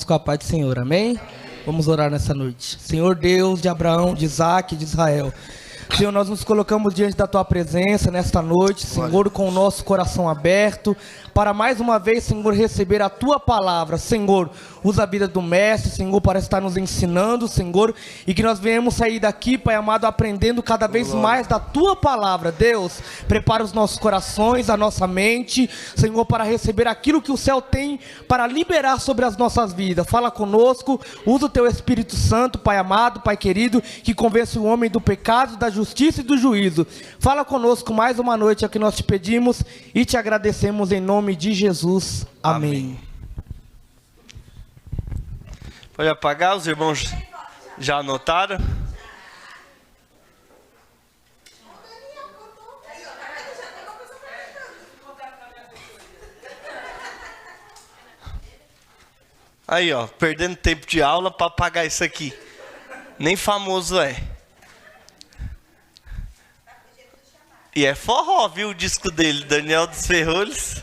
com a paz do Senhor, amém? Vamos orar nessa noite. Senhor Deus de Abraão, de Isaac, de Israel, Senhor, nós nos colocamos diante da Tua presença nesta noite, Senhor, com o nosso coração aberto, para mais uma vez, Senhor, receber a Tua palavra. Senhor, usa a vida do mestre, Senhor, para estar nos ensinando, Senhor, e que nós venhamos sair daqui, Pai amado, aprendendo cada vez mais da Tua palavra. Deus, prepara os nossos corações, a nossa mente, Senhor, para receber aquilo que o céu tem para liberar sobre as nossas vidas. Fala conosco, usa o Teu Espírito Santo, Pai amado, Pai querido, que convence o homem do pecado, da justiça e do juízo. Fala conosco mais uma noite, é o que nós te pedimos e te agradecemos em nome de Jesus. Amém. Pode apagar, os irmãos já anotaram? Aí, ó, perdendo tempo de aula para apagar isso aqui. Nem famoso é. E é forró, viu, o disco dele, Daniel dos Ferrolhos.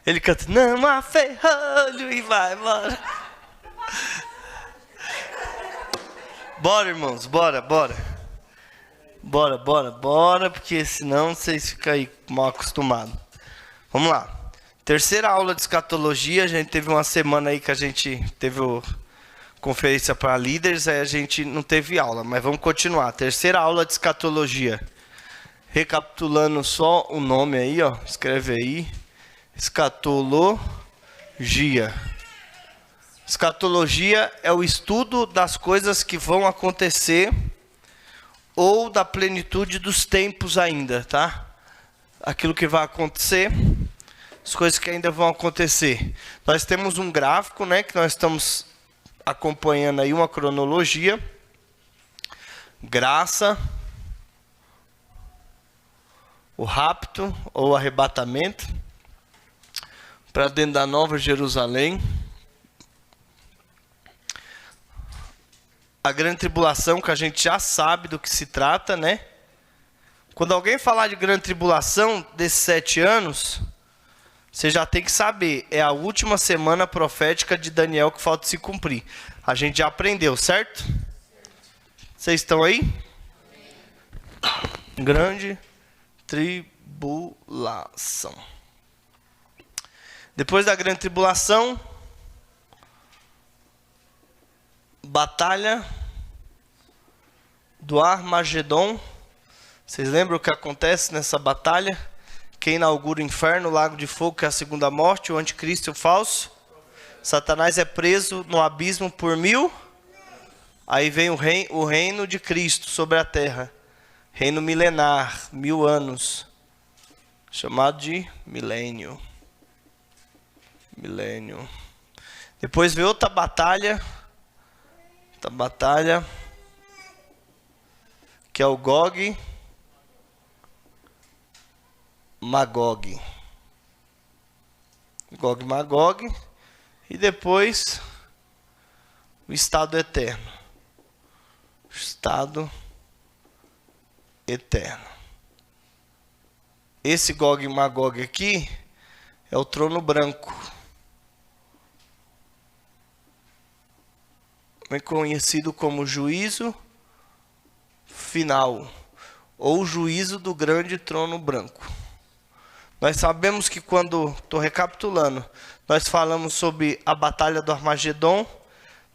Ele canta, não há ferrolho, e vai embora. Bora, irmãos, bora. Bora, porque senão vocês ficam aí mal acostumados. Vamos lá. Terceira aula de escatologia. A gente teve uma semana aí que a gente teve conferência para líderes, aí a gente não teve aula, mas vamos continuar. Terceira aula de escatologia. Recapitulando só o nome aí, ó, escreve aí. Escatologia. Escatologia é o estudo das coisas que vão acontecer ou da plenitude dos tempos ainda, tá? Aquilo que vai acontecer, as coisas que ainda vão acontecer. Nós temos um gráfico, né, que nós estamos acompanhando aí uma cronologia. Graça, o rapto ou arrebatamento para dentro da Nova Jerusalém. A grande tribulação, que a gente já sabe do que se trata, né? Quando alguém falar de grande tribulação desses 7 anos, você já tem que saber, é a última semana profética de Daniel que falta se cumprir. A gente já aprendeu, certo? Vocês estão aí? Grande tribulação. Depois da grande tribulação, batalha do Armagedon. Vocês lembram o que acontece nessa batalha? Quem inaugura o inferno, o lago de fogo, que é a segunda morte, o anticristo e o falso. Satanás é preso no abismo por 1000. Aí vem o reino de Cristo sobre a terra. Reino milenar, 1000 anos. Chamado de milênio. Depois vem outra batalha. Que é o Gog Magog. E depois o estado eterno. Esse Gog e Magog aqui é o trono branco. É conhecido como juízo final, ou juízo do grande trono branco. Nós sabemos que quando, estou recapitulando, nós falamos sobre a batalha do Armagedon,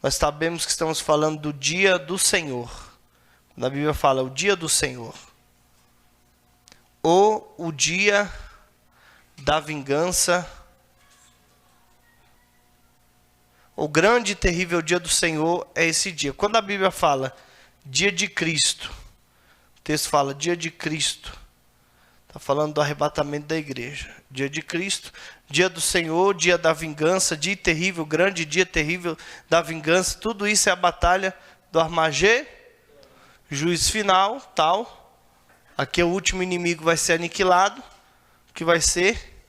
nós sabemos que estamos falando do dia do Senhor. Quando a Bíblia fala o dia do Senhor, ou o dia da vingança, o grande e terrível dia do Senhor é esse dia. Quando a Bíblia fala dia de Cristo, o texto fala dia de Cristo, está falando do arrebatamento da igreja. Dia de Cristo, dia do Senhor, dia da vingança, dia terrível, grande dia terrível da vingança. Tudo isso é a batalha do Armagedon, juízo final, tal. Aqui o último inimigo vai ser aniquilado, que vai ser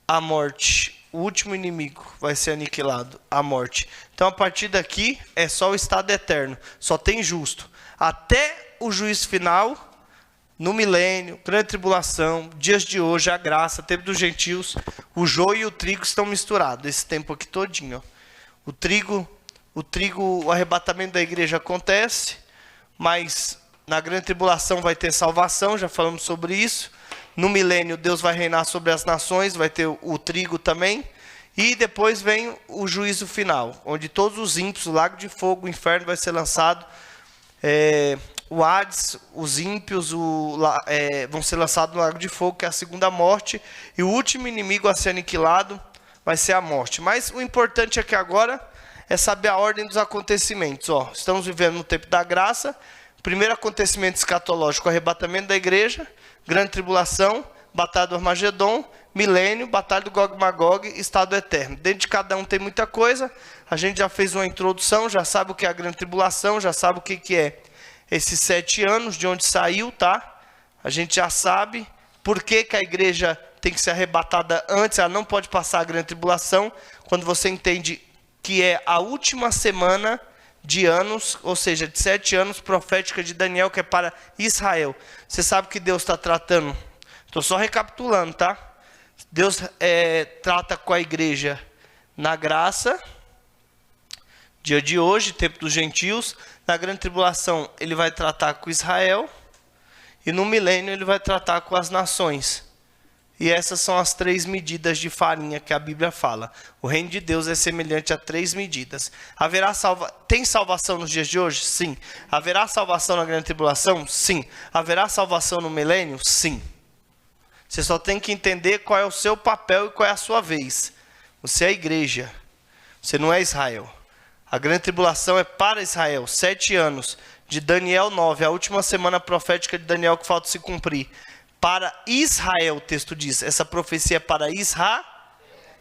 a morte. O último inimigo vai ser aniquilado, a morte. Então, a partir daqui, é só o estado eterno. Só tem justo. Até o juízo final, no milênio, grande tribulação, dias de hoje, a graça, tempo dos gentios, o joio e o trigo estão misturados. Esse tempo aqui todinho. Ó. O arrebatamento da igreja acontece, mas na grande tribulação vai ter salvação, já falamos sobre isso. No milênio Deus vai reinar sobre as nações, vai ter o trigo também. E depois vem o juízo final, onde todos os ímpios, o lago de fogo, o inferno vai ser lançado. O Hades, os ímpios vão ser lançados no lago de fogo, que é a segunda morte. E o último inimigo a ser aniquilado vai ser a morte. Mas o importante aqui agora é saber a ordem dos acontecimentos. Estamos vivendo no tempo da graça. Primeiro acontecimento escatológico, o arrebatamento da igreja, grande tribulação, batalha do Armagedon, milênio, batalha do Gog e Magog, estado eterno. Dentro de cada um tem muita coisa. A gente já fez uma introdução, já sabe o que é a grande tribulação, já sabe o que é esses 7 anos, de onde saiu, tá? A gente já sabe por que a igreja tem que ser arrebatada antes, ela não pode passar a grande tribulação, quando você entende que é a última semana de anos, ou seja, de 7 anos, profética de Daniel, que é para Israel. Você sabe que Deus está tratando, estou só recapitulando, tá? Deus trata com a igreja na graça, dia de hoje, tempo dos gentios. Na grande tribulação ele vai tratar com Israel, e no milênio ele vai tratar com as nações. E essas são as 3 medidas de farinha que a Bíblia fala. O reino de Deus é semelhante a 3 medidas. Tem salvação nos dias de hoje? Sim. Haverá salvação na grande tribulação? Sim. Haverá salvação no milênio? Sim. Você só tem que entender qual é o seu papel e qual é a sua vez. Você é a igreja. Você não é Israel. A grande tribulação é para Israel. 7 anos. De Daniel 9, a última semana profética de Daniel que falta se cumprir. Para Israel, o texto diz. Essa profecia é para Israel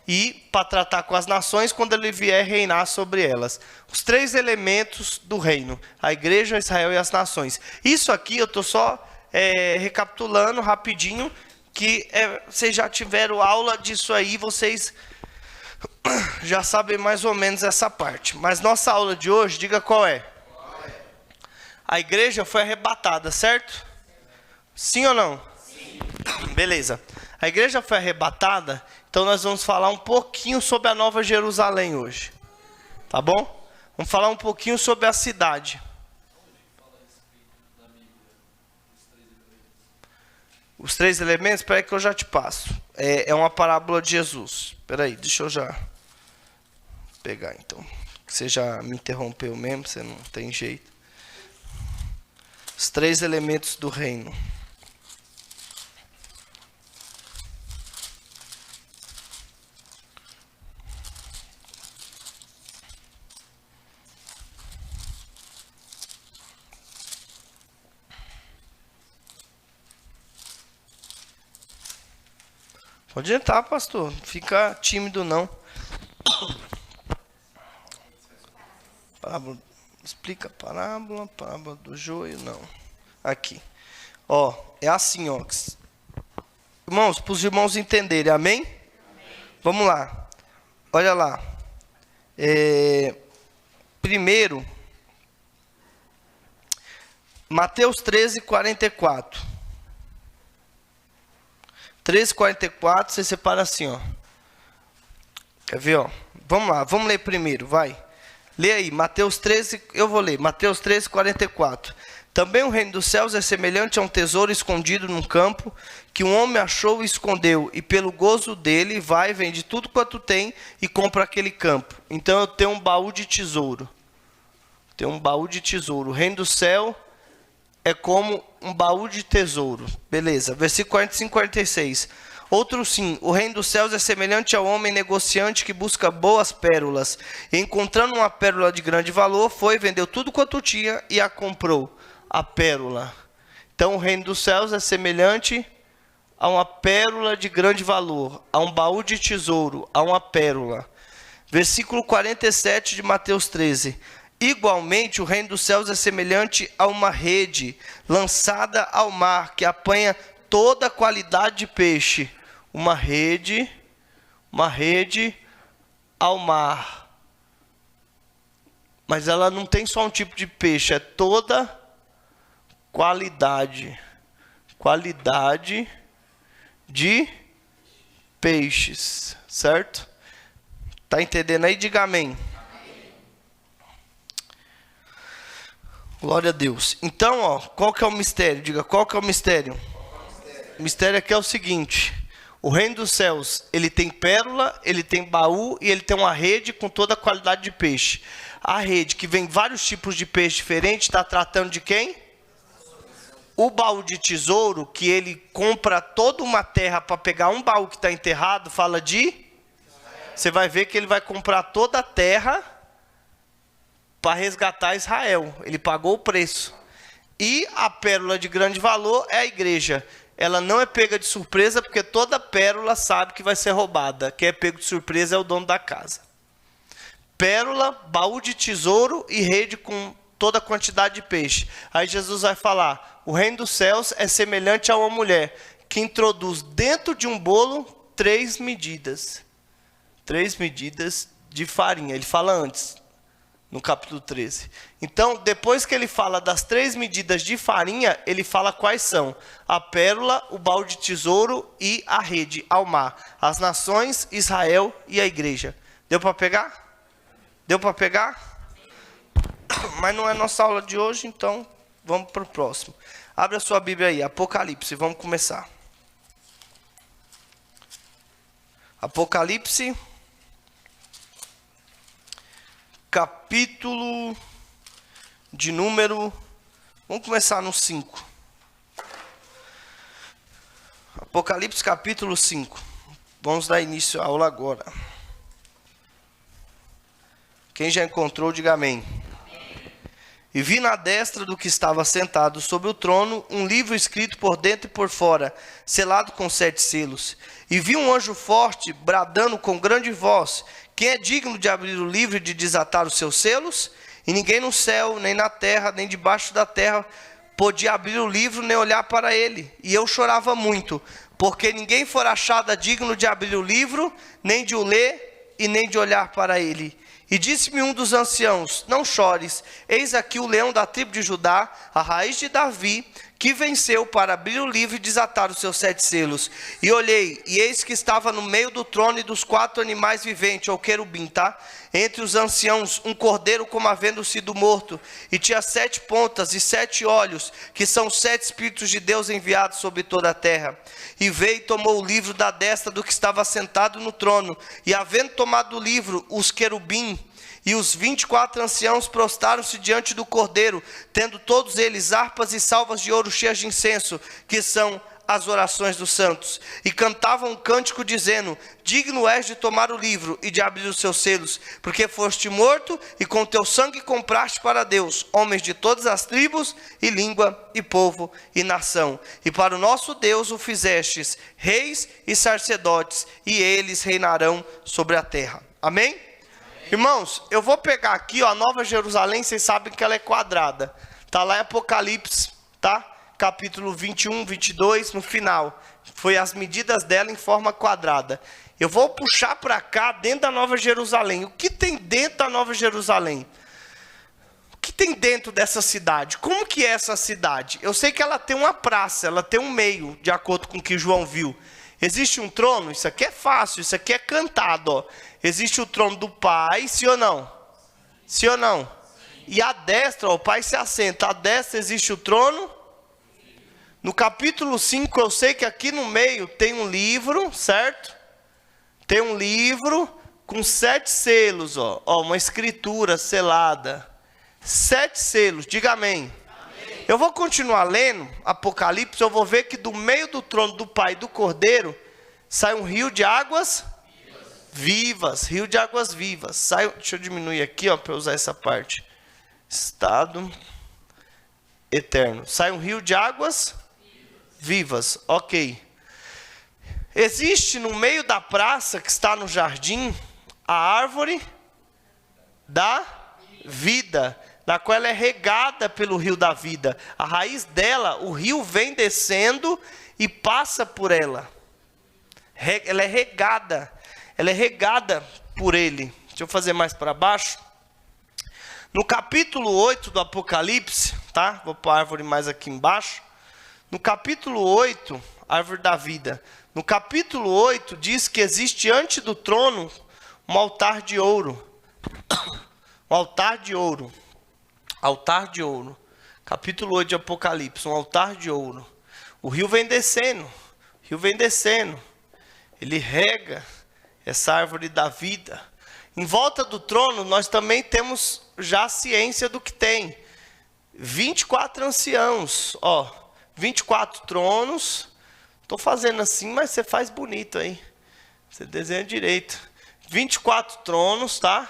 e para tratar com as nações quando ele vier reinar sobre elas. Os 3 elementos do reino. A igreja, Israel e as nações. Isso aqui eu estou só recapitulando rapidinho, que vocês já tiveram aula disso aí, vocês já sabem mais ou menos essa parte. Mas nossa aula de hoje, diga qual é. A igreja foi arrebatada, certo? Sim ou não? Sim. Beleza. A igreja foi arrebatada, então nós vamos falar um pouquinho sobre a Nova Jerusalém hoje. Tá bom? Vamos falar um pouquinho sobre a cidade. Os 3 elementos, espera aí que eu já te passo. É uma parábola de Jesus. Espera aí, deixa eu já pegar então. Você já me interrompeu mesmo, você não tem jeito. Os 3 elementos do reino. Pode entrar, pastor. Não fica tímido, não. Parábola. Explica a parábola do joio, não. Aqui. É assim, ó. Irmãos, para os irmãos entenderem, amém? Vamos lá. Olha lá. Primeiro, Mateus 13, 44. 13, 44, você separa assim, ó. Quer ver, ó? Vamos lá, vamos ler primeiro, vai. Lê aí, Mateus 13, eu vou ler. Mateus 13, 44. Também o reino dos céus é semelhante a um tesouro escondido num campo, que um homem achou e escondeu, e pelo gozo dele vai, vende tudo quanto tem e compra aquele campo. Então eu tenho um baú de tesouro. Tenho um baú de tesouro. O reino do céu é como um baú de tesouro. Beleza. Versículo 45, 46. Outro sim, o reino dos céus é semelhante ao homem negociante que busca boas pérolas. E encontrando uma pérola de grande valor, foi, vendeu tudo quanto tinha e a comprou, a pérola. Então o reino dos céus é semelhante a uma pérola de grande valor, a um baú de tesouro, a uma pérola. Versículo 47 de Mateus 13. Igualmente, o reino dos céus é semelhante a uma rede lançada ao mar, que apanha toda qualidade de peixe. Uma rede ao mar. Mas ela não tem só um tipo de peixe, é toda qualidade de peixes, certo? Tá entendendo aí? Diga amém. Glória a Deus. Então, ó, qual que é o mistério? Diga, qual que é o mistério? O mistério aqui é o seguinte: o reino dos céus, ele tem pérola, ele tem baú e ele tem uma rede com toda a qualidade de peixe. A rede, que vem vários tipos de peixe diferentes, está tratando de quem? O baú de tesouro, que ele compra toda uma terra para pegar um baú que está enterrado, fala de... Você vai ver que ele vai comprar toda a terra para resgatar Israel. Ele pagou o preço. E a pérola de grande valor é a igreja. Ela não é pega de surpresa, porque toda pérola sabe que vai ser roubada. Quem é pego de surpresa é o dono da casa. Pérola, baú de tesouro e rede com toda a quantidade de peixe. Aí Jesus vai falar: o reino dos céus é semelhante a uma mulher que introduz dentro de um bolo 3 medidas. 3 medidas de farinha. Ele fala antes, no capítulo 13. Então, depois que ele fala das 3 medidas de farinha, ele fala quais são: a pérola, o baú de tesouro e a rede ao mar. As nações, Israel e a igreja. Deu para pegar? Deu para pegar? Mas não é nossa aula de hoje, então vamos para o próximo. Abre a sua Bíblia aí, Apocalipse, vamos começar. Apocalipse, capítulo de número... Vamos começar no 5. Apocalipse, capítulo 5. Vamos dar início à aula agora. Quem já encontrou, diga amém. E vi na destra do que estava sentado sobre o trono um livro escrito por dentro e por fora, selado com 7 selos. E vi um anjo forte bradando com grande voz: quem é digno de abrir o livro e de desatar os seus selos? E ninguém no céu, nem na terra, nem debaixo da terra podia abrir o livro nem olhar para ele. E eu chorava muito, porque ninguém fora achado digno de abrir o livro, nem de o ler e nem de olhar para ele. E disse-me um dos anciãos: não chores, eis aqui o leão da tribo de Judá, a raiz de Davi, que venceu para abrir o livro e desatar os seus 7 selos. E olhei, e eis que estava no meio do trono e dos 4 animais viventes, ou querubim, tá? Entre os anciãos, um cordeiro como havendo sido morto, e tinha 7 pontas e 7 olhos, que são 7 Espíritos de Deus enviados sobre toda a terra. E veio e tomou o livro da destra do que estava sentado no trono, e havendo tomado o livro, os querubim e os 24 anciãos prostraram-se diante do cordeiro, tendo todos eles harpas e salvas de ouro cheias de incenso, que são as orações dos santos. E cantavam um cântico dizendo: digno és de tomar o livro e de abrir os seus selos, porque foste morto e com teu sangue compraste para Deus homens de todas as tribos e língua e povo e nação. E para o nosso Deus o fizestes reis e sacerdotes, e eles reinarão sobre a terra. Amém? Irmãos, eu vou pegar aqui, ó, a Nova Jerusalém. Vocês sabem que ela é quadrada. Está lá em Apocalipse, tá? Capítulo 21, 22, no final. Foi as medidas dela em forma quadrada. Eu vou puxar para cá, dentro da Nova Jerusalém. O que tem dentro da Nova Jerusalém? O que tem dentro dessa cidade? Como que é essa cidade? Eu sei que ela tem uma praça, ela tem um meio, de acordo com o que João viu. Existe um trono? Isso aqui é fácil, isso aqui é cantado, ó. Existe o trono do Pai, sim ou não? Sim ou não? Sim. E a destra, ó, o Pai se assenta. A destra existe o trono? Sim. No capítulo 5, eu sei que aqui no meio tem um livro, certo? Tem um livro com 7 selos, ó. Ó, uma escritura selada. 7 selos, diga amém. Amém. Eu vou continuar lendo Apocalipse, eu vou ver que do meio do trono do Pai e do Cordeiro sai um rio de águas vivas, rio de águas vivas. Sai, deixa eu diminuir aqui, ó, para usar essa parte. Estado eterno. Sai um rio de águas vivas. Ok. Existe no meio da praça que está no jardim a árvore da vida, na qual ela é regada pelo rio da vida. A raiz dela, o rio vem descendo e passa por ela. Ela é regada. Ela é regada por ele. Deixa eu fazer mais para baixo. No capítulo 8 do Apocalipse, tá? Vou pôr a árvore mais aqui embaixo. No capítulo 8, árvore da vida. No capítulo 8 diz que existe diante do trono um altar de ouro. Um altar de ouro. Altar de ouro. Capítulo 8 de Apocalipse, um altar de ouro. O rio vem descendo, ele rega essa árvore da vida. Em volta do trono, nós também temos já a ciência do que tem. 24 anciãos, 24 tronos. Estou fazendo assim, mas você faz bonito aí. Você desenha direito. 24 tronos, tá?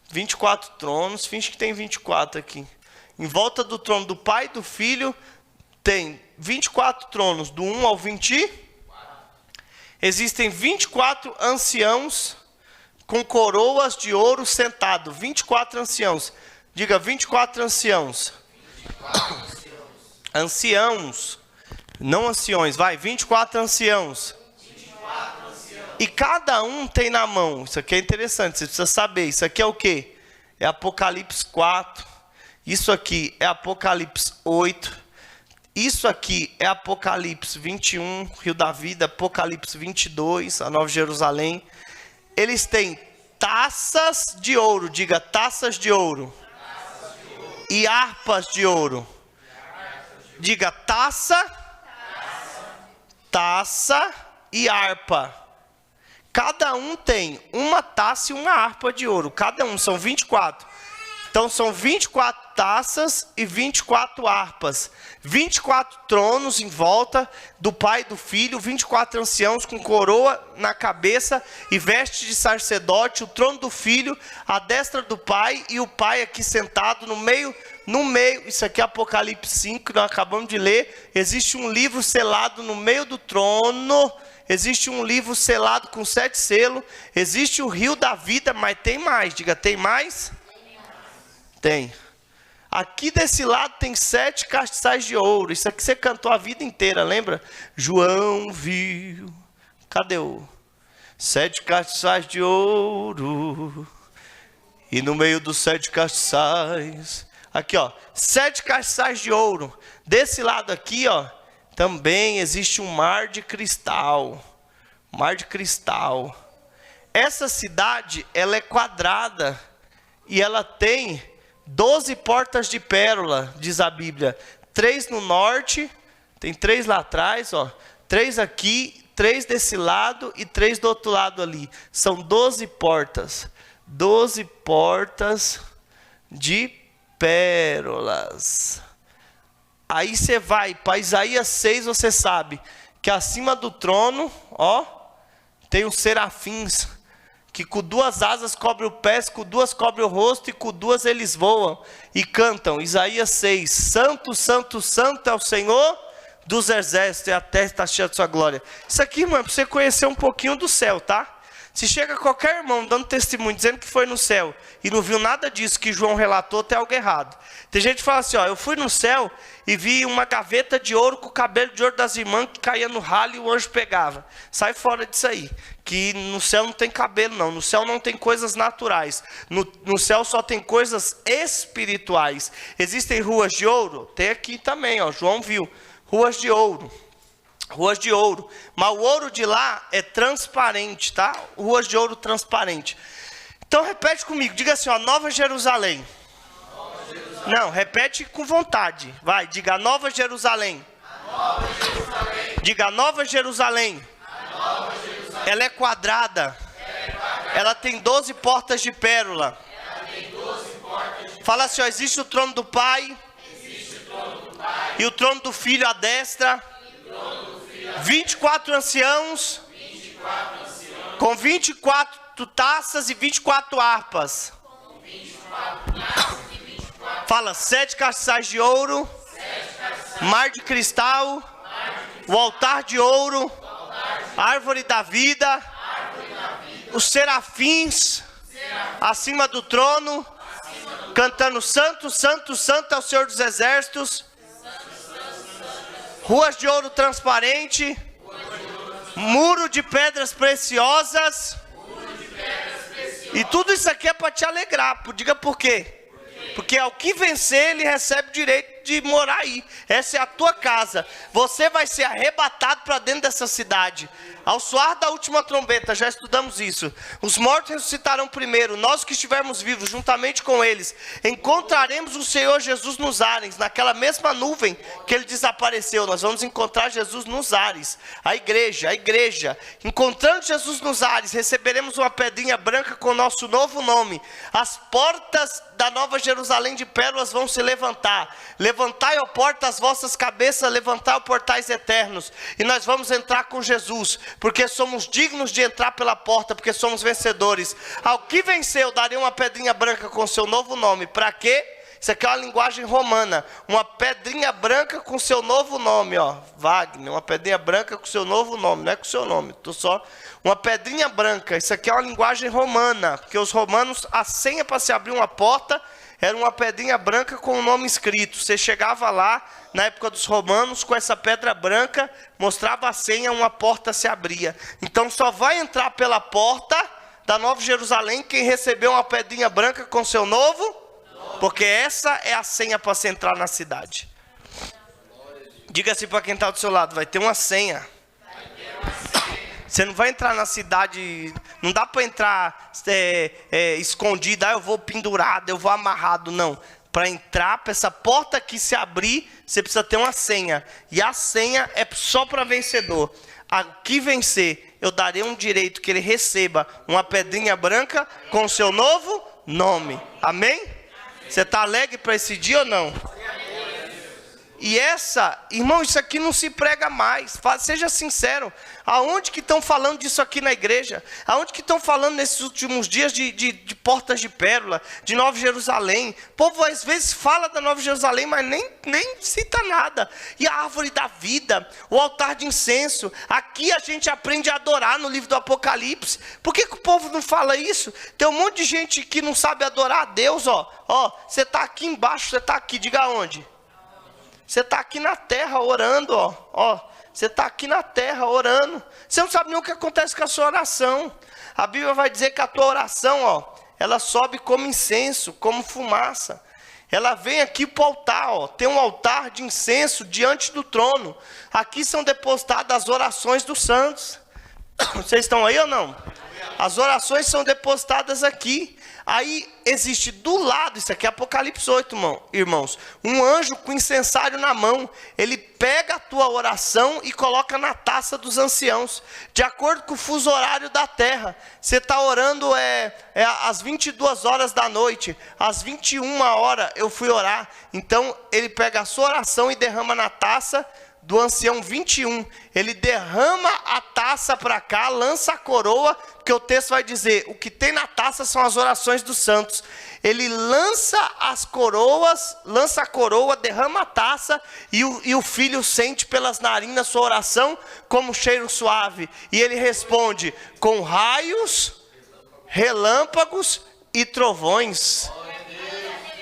24 tronos, finge que tem 24 aqui. Em volta do trono do Pai e do Filho, tem 24 tronos, do 1 ao 20. Existem 24 anciãos com coroas de ouro sentados. 24 anciãos. Diga, 24 anciãos. 24 anciãos. Anciãos. Não anciões, vai. 24 anciãos. 24 anciãos. E cada um tem na mão. Isso aqui é interessante, você precisa saber. Isso aqui é o quê? É Apocalipse 4. Isso aqui é Apocalipse 8. Isso aqui é Apocalipse 21, Rio da Vida. Apocalipse 22, a Nova Jerusalém. Eles têm taças de ouro. Diga, taças de ouro. Taças de ouro. E harpas de ouro. Diga, taça e harpa. Cada um tem uma taça e uma harpa de ouro. Cada um, são 24. Então são 24 taças e 24 harpas. 24 tronos em volta do Pai e do Filho. 24 anciãos com coroa na cabeça e veste de sacerdote. O trono do Filho, a destra do Pai e o Pai aqui sentado no meio. Isso aqui é Apocalipse 5 que nós acabamos de ler. Existe um livro selado no meio do trono. Existe um livro selado com 7 selos. Existe o rio da vida, mas tem mais. Diga, tem mais? Tem. Aqui desse lado tem 7 castiçais de ouro. Isso aqui você cantou a vida inteira, lembra? João viu. Cadê o? 7 castiçais de ouro. E no meio dos 7 castiçais. Aqui, 7 castiçais de ouro. Desse lado aqui, também existe um mar de cristal. Mar de cristal. Essa cidade, ela é quadrada. E ela tem 12 portas de pérola, diz a Bíblia. 3 no norte, tem 3 lá atrás, 3 aqui, 3 desse lado e 3 do outro lado ali. São 12 portas. 12 portas de pérolas. Aí você vai para Isaías 6, você sabe que acima do trono, tem os serafins, que com 2 asas cobre o pé, com 2 cobre o rosto, e com 2 eles voam e cantam. Isaías 6, santo, santo, santo é o Senhor dos exércitos, e a terra está cheia de sua glória. Isso aqui, irmão, é para você conhecer um pouquinho do céu, tá? Se chega qualquer irmão dando testemunho, dizendo que foi no céu, e não viu nada disso que João relatou, tem algo errado. Tem gente que fala assim, eu fui no céu e vi uma gaveta de ouro com o cabelo de ouro das irmãs que caía no ralo e o anjo pegava. Sai fora disso aí, que no céu não tem cabelo não, no céu não tem coisas naturais, no céu só tem coisas espirituais. Existem ruas de ouro? Tem aqui também, João viu, ruas de ouro. Ruas de ouro, mas o ouro de lá é transparente, tá? Ruas de ouro transparente. Então repete comigo, diga assim, Nova Jerusalém. Não, repete com vontade. Vai, diga Nova Jerusalém. Nova Jerusalém. Diga Nova Jerusalém. Nova Jerusalém. Ela é quadrada. Ela tem 12 portas de pérola. Fala assim, existe o trono do Pai. E o trono do Filho à destra. 24 anciãos. Com 24 taças e 24 harpas. Fala, 7 castiçais de ouro, mar de cristal, o altar de ouro, árvore da vida, os serafins acima do trono, cantando santo, santo, santo é o Senhor dos exércitos, ruas de ouro transparente, muro de pedras preciosas, e tudo isso aqui é para te alegrar, diga por quê? Porque ao que vencer, ele recebe o direito de morar aí. Essa é a tua casa. Você vai ser arrebatado para dentro dessa cidade. Ao soar da última trombeta, já estudamos isso. Os mortos ressuscitarão primeiro. Nós que estivermos vivos, juntamente com eles, encontraremos o Senhor Jesus nos ares. Naquela mesma nuvem que ele desapareceu, nós vamos encontrar Jesus nos ares. A igreja. Encontrando Jesus nos ares, receberemos uma pedrinha branca com o nosso novo nome. As portas da Nova Jerusalém de pérolas vão se levantar. Levantai, ó porta, as vossas cabeças, levantai, ó portais eternos. E nós vamos entrar com Jesus, porque somos dignos de entrar pela porta, porque somos vencedores. Ao que venceu, darei uma pedrinha branca com seu novo nome. Para quê? Isso aqui é uma linguagem romana. Uma pedrinha branca com seu novo nome, ó. Wagner, uma pedrinha branca com seu novo nome. Não é com seu nome, tô só. Uma pedrinha branca. Isso aqui é uma linguagem romana, porque os romanos, a senha para se abrir uma porta era uma pedrinha branca com o nome escrito. Você chegava lá, na época dos romanos, com essa pedra branca, mostrava a senha, uma porta se abria. Então só vai entrar pela porta da Nova Jerusalém quem recebeu uma pedrinha branca com seu novo, porque essa é a senha para se entrar na cidade. Diga assim para quem está do seu lado, vai ter uma senha. Você não vai entrar na cidade, não dá para entrar escondido, eu vou pendurado, eu vou amarrado, não. Para entrar, para essa porta aqui se abrir, você precisa ter uma senha. E a senha é só para vencedor. A que vencer, eu darei um direito que ele receba uma pedrinha branca com o seu novo nome. Amém? Você está alegre para esse dia ou não? E irmão, isso aqui não se prega mais. Seja sincero. Aonde que estão falando disso aqui na igreja? Aonde que estão falando nesses últimos dias de portas de pérola, de Nova Jerusalém? O povo às vezes fala da Nova Jerusalém, mas nem cita nada. E a árvore da vida, o altar de incenso. Aqui a gente aprende a adorar no livro do Apocalipse. Por que o povo não fala isso? Tem um monte de gente que não sabe adorar a Deus, ó. Ó, você está aqui embaixo, você está aqui, diga onde? Você está aqui na terra orando, ó. Você está aqui na terra orando. Você não sabe nem o que acontece com a sua oração. A Bíblia vai dizer que a tua oração, ó, ela sobe como incenso, como fumaça. Ela vem aqui para o altar, ó. Tem um altar de incenso diante do trono. Aqui são depositadas as orações dos santos. Vocês estão aí ou não? As orações são depositadas aqui. Aí existe do lado, isso aqui é Apocalipse 8, irmãos, um anjo com incensário na mão. Ele pega a tua oração e coloca na taça dos anciãos, de acordo com o fuso horário da terra. Você está orando às 22 horas da noite, às 21 horas eu fui orar. Então ele pega a sua oração e derrama na taça do ancião 21, ele derrama a taça para cá, lança a coroa, porque o texto vai dizer, o que tem na taça são as orações dos santos. Ele lança as coroas, lança a coroa, derrama a taça, e o filho sente pelas narinas sua oração como cheiro suave. E ele responde, com raios, relâmpagos e trovões.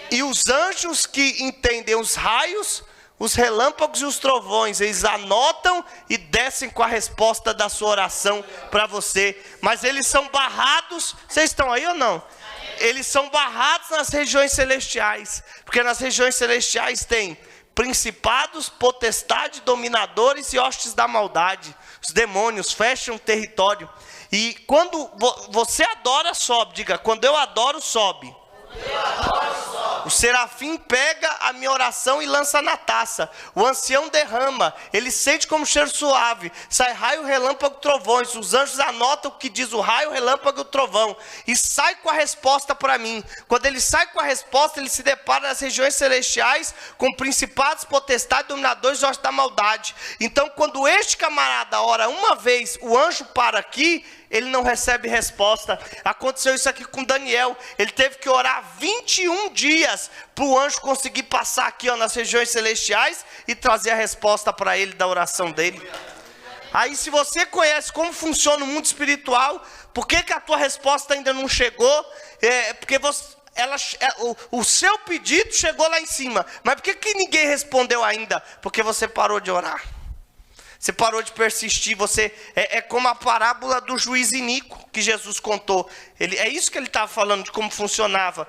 E os anjos que entendem os raios, os relâmpagos e os trovões, eles anotam e descem com a resposta da sua oração para você. Mas eles são barrados, vocês estão aí ou não? Eles são barrados nas regiões celestiais, porque nas regiões celestiais tem principados, potestades, dominadores e hostes da maldade. Os demônios fecham o território. E quando você adora, sobe. Diga, quando eu adoro, sobe. O serafim pega a minha oração e lança na taça. O ancião derrama, ele sente como cheiro suave. Sai raio, relâmpago, trovões. Os anjos anotam o que diz o raio, relâmpago e o trovão, e sai com a resposta para mim. Quando ele sai com a resposta, ele se depara nas regiões celestiais com principados, potestades, dominadores e hostes da maldade. Então quando este camarada ora uma vez, o anjo para aqui, ele não recebe resposta. Aconteceu isso aqui com Daniel. Ele teve que orar 21 dias para o anjo conseguir passar aqui, ó, nas regiões celestiais e trazer a resposta para ele da oração dele. Aí se você conhece como funciona o mundo espiritual, por que a tua resposta ainda não chegou? Porque o seu pedido chegou lá em cima. Mas por que ninguém respondeu ainda? Porque você parou de orar. Você parou de persistir, você é como a parábola do juiz iníquo que Jesus contou. É isso que ele estava falando, de como funcionava.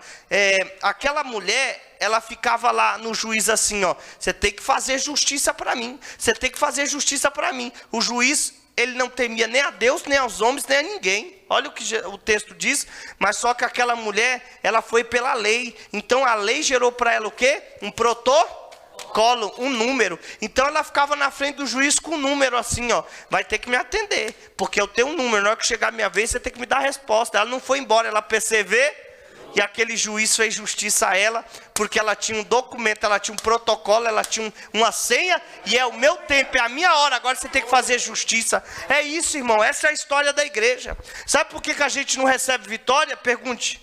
Aquela mulher, ela ficava lá no juiz assim, ó, você tem que fazer justiça para mim, você tem que fazer justiça para mim. O juiz, ele não temia nem a Deus, nem aos homens, nem a ninguém. Olha o que o texto diz, mas só que aquela mulher, ela foi pela lei. Então a lei gerou para ela o quê? Um protocolo, um número. Então ela ficava na frente do juiz com um número assim, ó, vai ter que me atender, porque eu tenho um número, na hora que chegar a minha vez, você tem que me dar a resposta. Ela não foi embora, ela persevera, e aquele juiz fez justiça a ela, porque ela tinha um documento, ela tinha um protocolo, ela tinha uma senha, e é o meu tempo, é a minha hora, agora você tem que fazer justiça. É isso, irmão, essa é a história da igreja. Sabe por que a gente não recebe vitória? Pergunte.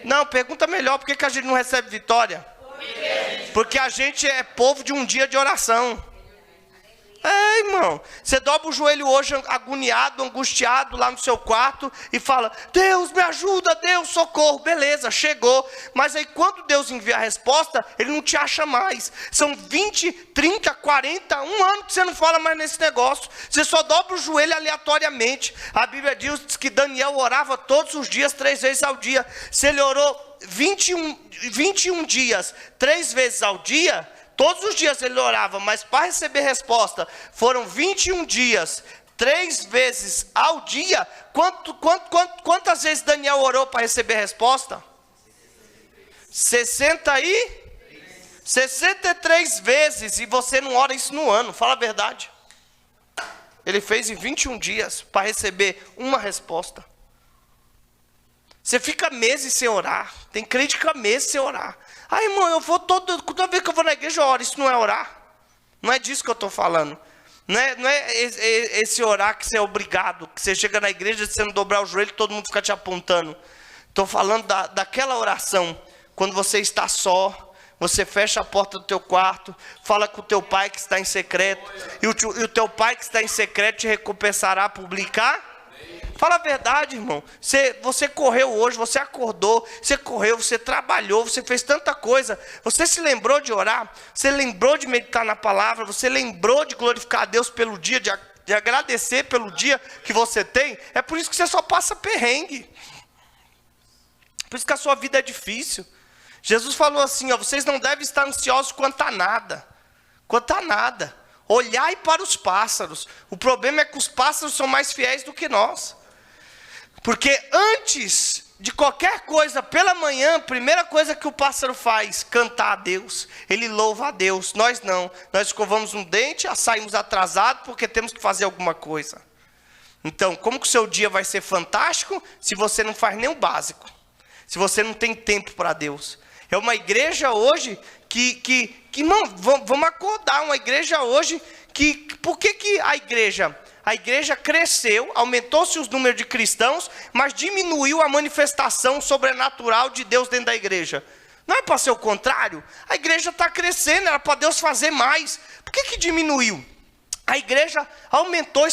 Não, pergunta melhor, por que a gente não recebe vitória? Porque a gente é povo de um dia de oração. Irmão, você dobra o joelho hoje agoniado, angustiado lá no seu quarto e fala, Deus me ajuda, Deus socorro, beleza, chegou. Mas aí quando Deus envia a resposta, ele não te acha mais. São 20, 30, 40, um ano que você não fala mais nesse negócio. Você só dobra o joelho aleatoriamente. A Bíblia diz que Daniel orava todos os dias, 3 vezes ao dia. Se ele orou 21 dias, 3 vezes ao dia, todos os dias ele orava, mas para receber resposta, foram 21 dias, 3 vezes ao dia. Quantas vezes Daniel orou para receber resposta? 63 vezes, e você não ora isso no ano, fala a verdade. Ele fez em 21 dias, para receber uma resposta. Você fica meses sem orar, tem crente que fica meses sem orar. Irmão, eu vou toda vez que eu vou na igreja eu oro, isso não é orar? Não é disso que eu estou falando. Não é esse orar que você é obrigado, que você chega na igreja, você não dobrar o joelho, todo mundo fica te apontando. Estou falando daquela oração, quando você está só, você fecha a porta do teu quarto, fala com o teu pai que está em secreto, e o teu pai que está em secreto te recompensará a publicar. Fala a verdade, irmão. Você correu hoje, você acordou, você correu, você trabalhou, você fez tanta coisa. Você se lembrou de orar, você lembrou de meditar na palavra, você lembrou de glorificar a Deus pelo dia, de agradecer pelo dia que você tem. É por isso que você só passa perrengue. Por isso que a sua vida é difícil. Jesus falou assim, ó, vocês não devem estar ansiosos quanto a nada. Quanto a nada. Olhai para os pássaros. O problema é que os pássaros são mais fiéis do que nós. Porque antes de qualquer coisa, pela manhã, a primeira coisa que o pássaro faz, cantar a Deus. Ele louva a Deus. Nós não. Nós escovamos um dente, saímos atrasados porque temos que fazer alguma coisa. Então, como que o seu dia vai ser fantástico se você não faz nem o básico? Se você não tem tempo para Deus? É uma igreja hoje que não, vamos acordar, uma igreja hoje por que a igreja cresceu, aumentou-se os números de cristãos, mas diminuiu a manifestação sobrenatural de Deus dentro da igreja? Não é para ser o contrário? A igreja está crescendo, era para Deus fazer mais. Por que diminuiu? A igreja aumentou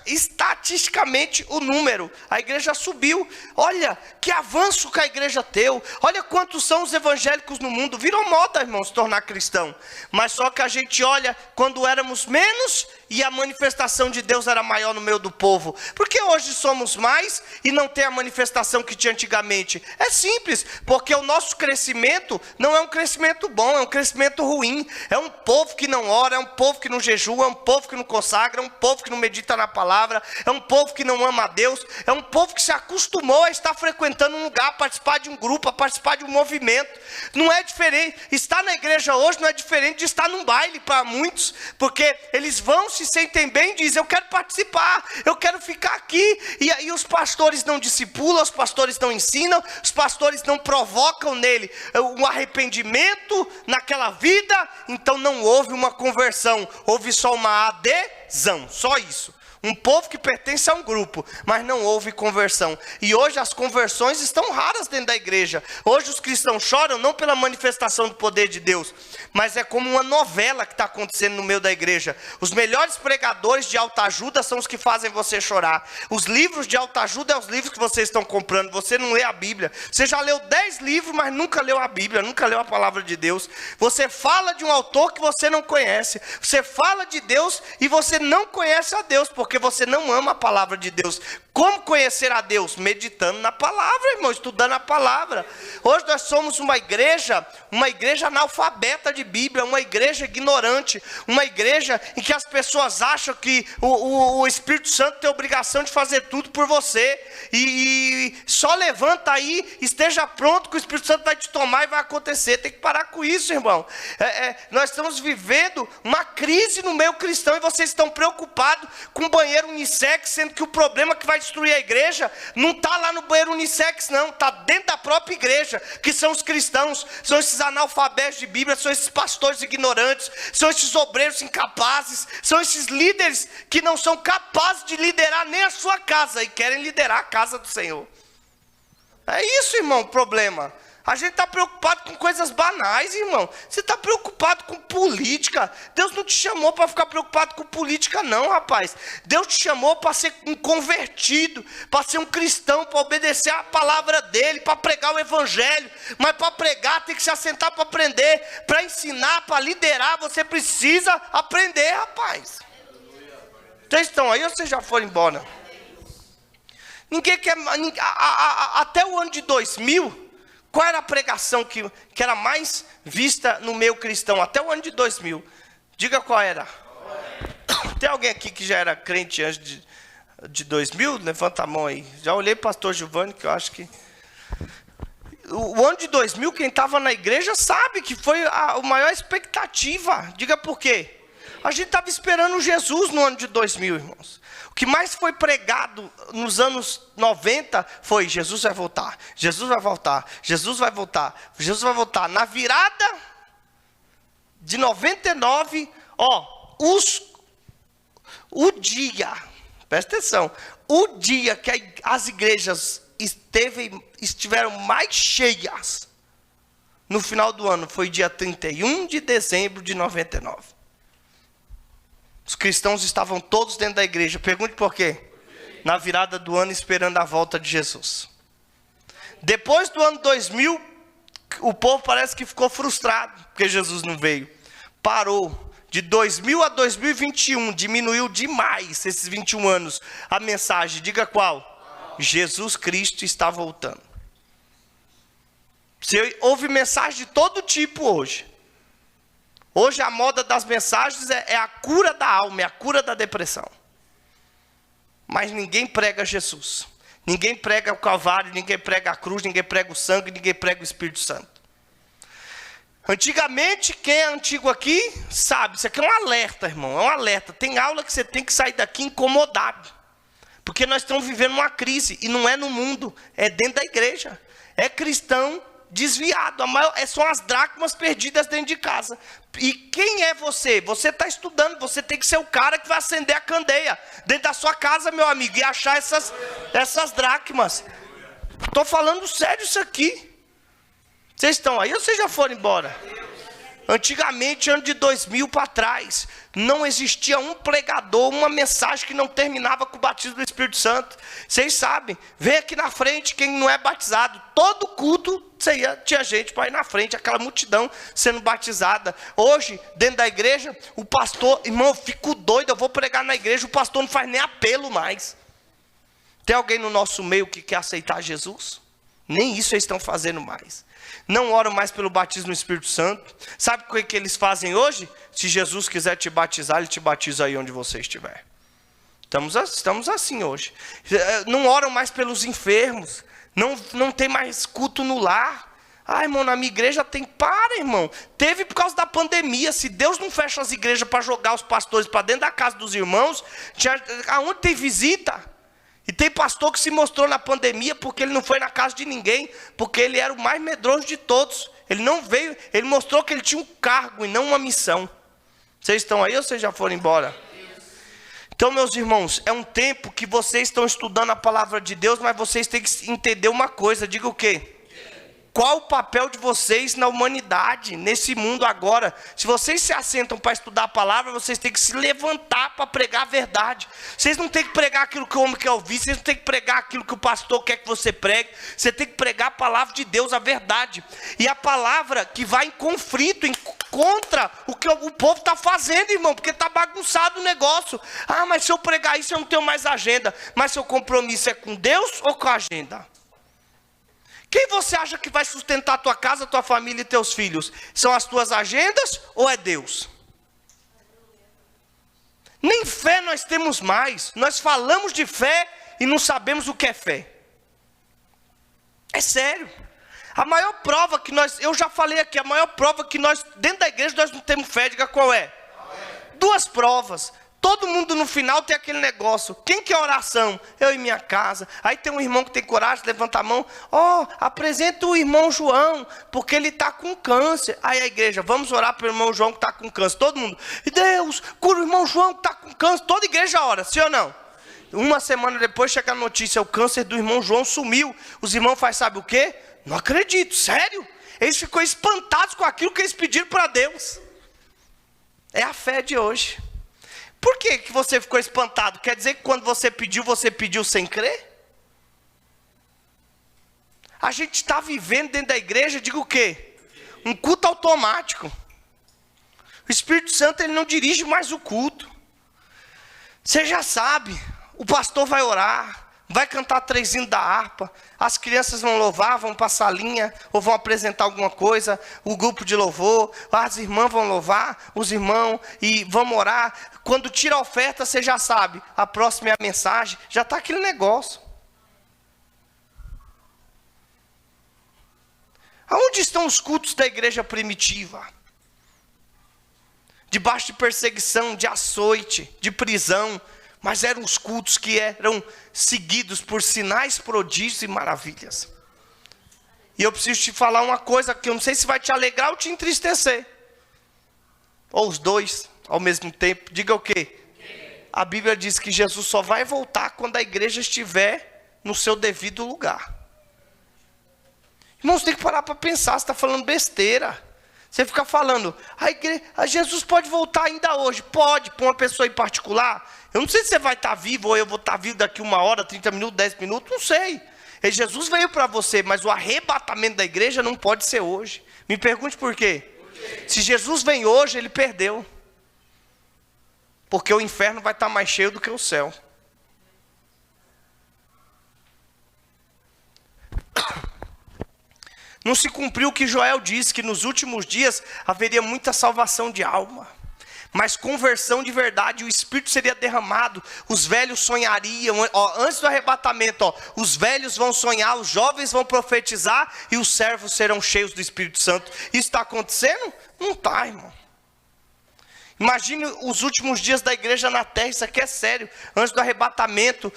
estatisticamente o número. A igreja subiu. Olha que avanço que a igreja deu. Olha quantos são os evangélicos no mundo. Virou moda, irmão, se tornar cristão. Mas só que a gente olha quando éramos menos e a manifestação de Deus era maior no meio do povo. Por que hoje somos mais e não tem a manifestação que tinha antigamente? É simples, porque o nosso crescimento não é um crescimento bom, é um crescimento ruim. É um povo que não ora, é um povo que não jejua, é um povo que não consagra, é um povo que não medita na palavra, é um povo que não ama a Deus, é um povo que se acostumou a estar frequentando um lugar, a participar de um grupo, a participar de um movimento. Não é diferente, estar na igreja hoje não é diferente de estar num baile para muitos, porque eles vão, se sentem bem, dizem, eu quero participar, eu quero ficar aqui, e aí os pastores não discipulam, os pastores não ensinam, os pastores não provocam nele um arrependimento naquela vida, então não houve uma conversão, houve só uma adesão, só isso. Um povo que pertence a um grupo, mas não houve conversão. E hoje as conversões estão raras dentro da igreja. Hoje os cristãos choram não pela manifestação do poder de Deus, mas é como uma novela que está acontecendo no meio da igreja. Os melhores pregadores de autoajuda são os que fazem você chorar. Os livros de autoajuda são os livros que vocês estão comprando. Você não lê a Bíblia. Você já leu 10 livros, mas nunca leu a Bíblia, nunca leu a palavra de Deus. Você fala de um autor que você não conhece. Você fala de Deus e você não conhece a Deus, porque você não ama a palavra de Deus. Como conhecer a Deus? Meditando na palavra, irmão, estudando a palavra. Hoje nós somos uma igreja analfabeta de Bíblia, uma igreja ignorante, uma igreja em que as pessoas acham que o Espírito Santo tem a obrigação de fazer tudo por você, e só levanta aí, esteja pronto que o Espírito Santo vai te tomar e vai acontecer. Tem que parar com isso, irmão. Nós estamos vivendo uma crise no meio cristão e vocês estão preocupados com o banheiro unissex, sendo que o problema que vai destruir a igreja não está lá no banheiro unissex, não, está dentro da própria igreja, que são os cristãos, são esses analfabetos de Bíblia, são esses pastores ignorantes, são esses obreiros incapazes, são esses líderes que não são capazes de liderar nem a sua casa e querem liderar a casa do Senhor. É isso, irmão, o problema. A gente está preocupado com coisas banais, irmão. Você está preocupado com política. Deus não te chamou para ficar preocupado com política, não, rapaz. Deus te chamou para ser um convertido, para ser um cristão, para obedecer a palavra dele, para pregar o evangelho. Mas para pregar tem que se assentar para aprender, para ensinar, para liderar. Você precisa aprender, rapaz. Vocês estão aí ou vocês já foram embora? Ninguém quer. Até o ano de 2000... Qual era a pregação que era mais vista no meio cristão? Até o ano de 2000. Diga qual era. Tem alguém aqui que já era crente antes de 2000? Levanta a mão aí. Já olhei para o pastor Giovanni, que eu acho que... O ano de 2000, quem estava na igreja sabe que foi a maior expectativa. Diga por quê. A gente estava esperando Jesus no ano de 2000, irmãos. O que mais foi pregado nos anos 90 foi: Jesus vai voltar, Jesus vai voltar, Jesus vai voltar, Jesus vai voltar. Na virada de 99, o dia, presta atenção, o dia que as igrejas estiveram mais cheias no final do ano foi dia 31 de dezembro de 99. Os cristãos estavam todos dentro da igreja. Pergunte por quê? Na virada do ano, esperando a volta de Jesus. Depois do ano 2000, o povo parece que ficou frustrado, porque Jesus não veio. Parou. De 2000 a 2021, diminuiu demais, esses 21 anos, a mensagem. Diga qual? Jesus Cristo está voltando. Houve mensagem de todo tipo hoje. Hoje a moda das mensagens é a cura da alma, é a cura da depressão. Mas ninguém prega Jesus. Ninguém prega o Calvário, ninguém prega a cruz, ninguém prega o sangue, ninguém prega o Espírito Santo. Antigamente, quem é antigo aqui sabe, isso aqui é um alerta, irmão, é um alerta. Tem aula que você tem que sair daqui incomodado. Porque nós estamos vivendo uma crise, e não é no mundo, é dentro da igreja. É cristão desviado, são as dracmas perdidas dentro de casa. E quem é você? Você está estudando, você tem que ser o cara que vai acender a candeia dentro da sua casa, meu amigo, e achar essas dracmas. Estou falando sério isso aqui. Vocês estão aí ou vocês já foram embora? Antigamente, ano de 2000 para trás, não existia um pregador, uma mensagem que não terminava com o batismo do Espírito Santo. Vocês sabem, vem aqui na frente quem não é batizado. Todo culto tinha gente para ir na frente, aquela multidão sendo batizada. Hoje, dentro da igreja, o pastor, irmão, eu fico doido, eu vou pregar na igreja, o pastor não faz nem apelo mais. Tem alguém no nosso meio que quer aceitar Jesus? Nem isso eles estão fazendo mais. Não oram mais pelo batismo no Espírito Santo. Sabe o que eles fazem hoje? Se Jesus quiser te batizar, Ele te batiza aí onde você estiver. Estamos assim hoje. Não oram mais pelos enfermos. Não tem mais culto no lar. Ah, irmão, na minha igreja tem. Para, irmão. Teve por causa da pandemia. Se Deus não fecha as igrejas para jogar os pastores para dentro da casa dos irmãos, aonde tem visita? E tem pastor que se mostrou na pandemia porque ele não foi na casa de ninguém, porque ele era o mais medroso de todos. Ele não veio, ele mostrou que ele tinha um cargo e não uma missão. Vocês estão aí ou vocês já foram embora? Então, meus irmãos, é um tempo que vocês estão estudando a palavra de Deus, mas vocês têm que entender uma coisa. Diga o quê? Qual o papel de vocês na humanidade, nesse mundo agora? Se vocês se assentam para estudar a palavra, vocês têm que se levantar para pregar a verdade. Vocês não têm que pregar aquilo que o homem quer ouvir, vocês não têm que pregar aquilo que o pastor quer que você pregue. Você tem que pregar a palavra de Deus, a verdade. E a palavra que vai em conflito, contra o que o povo está fazendo, irmão, porque está bagunçado o negócio. Ah, mas se eu pregar isso eu não tenho mais agenda. Mas seu compromisso é com Deus ou com a agenda? Quem você acha que vai sustentar a tua casa, a tua família e teus filhos? São as tuas agendas ou é Deus? Nem fé nós temos mais. Nós falamos de fé e não sabemos o que é fé. É sério. A maior prova que nós, eu já falei aqui, a maior prova que nós, dentro da igreja, nós não temos fé, diga qual é? Duas provas. Todo mundo no final tem aquele negócio. Quem quer oração? Eu e minha casa. Aí tem um irmão que tem coragem, levanta a mão. Apresenta o irmão João, porque ele está com câncer. Aí a igreja, vamos orar para o irmão João que está com câncer. Todo mundo, Deus, cura o irmão João que está com câncer. Toda igreja ora, sim ou não? Uma semana depois chega a notícia, o câncer do irmão João sumiu. Os irmãos fazem, sabe o quê? Não acredito, sério? Eles ficam espantados com aquilo que eles pediram para Deus. É a fé de hoje. Por que você ficou espantado? Quer dizer que quando você pediu sem crer? A gente está vivendo dentro da igreja, diga o quê? Um culto automático. O Espírito Santo ele não dirige mais o culto. Você já sabe, o pastor vai orar, vai cantar 3 hinos da harpa, as crianças vão louvar, vão para a salinha, ou vão apresentar alguma coisa, o grupo de louvor, as irmãs vão louvar, os irmãos, e vamos orar. Quando tira a oferta, você já sabe, a próxima é a mensagem, já está aquele negócio. Aonde estão os cultos da igreja primitiva? Debaixo de perseguição, de açoite, de prisão, mas eram os cultos que eram seguidos por sinais, prodígios e maravilhas. E eu preciso te falar uma coisa que eu não sei se vai te alegrar ou te entristecer. Ou os dois ao mesmo tempo. Diga o quê? A Bíblia diz que Jesus só vai voltar quando a igreja estiver no seu devido lugar. Irmãos, você tem que parar para pensar, você está falando besteira. Você fica falando, Jesus pode voltar ainda hoje. Pode, para uma pessoa em particular. Eu não sei se você vai estar vivo ou eu vou estar vivo daqui 1 hora, 30 minutos, 10 minutos, não sei. E Jesus veio para você, mas o arrebatamento da igreja não pode ser hoje. Me pergunte por quê? Se Jesus vem hoje, ele perdeu. Porque o inferno vai estar mais cheio do que o céu. Não se cumpriu o que Joel disse, que nos últimos dias haveria muita salvação de alma. Mas conversão de verdade, o Espírito seria derramado, os velhos sonhariam, antes do arrebatamento, os velhos vão sonhar, os jovens vão profetizar e os servos serão cheios do Espírito Santo. Isso está acontecendo? Não está, irmão. Imagine os últimos dias da igreja na terra, isso aqui é sério, antes do arrebatamento,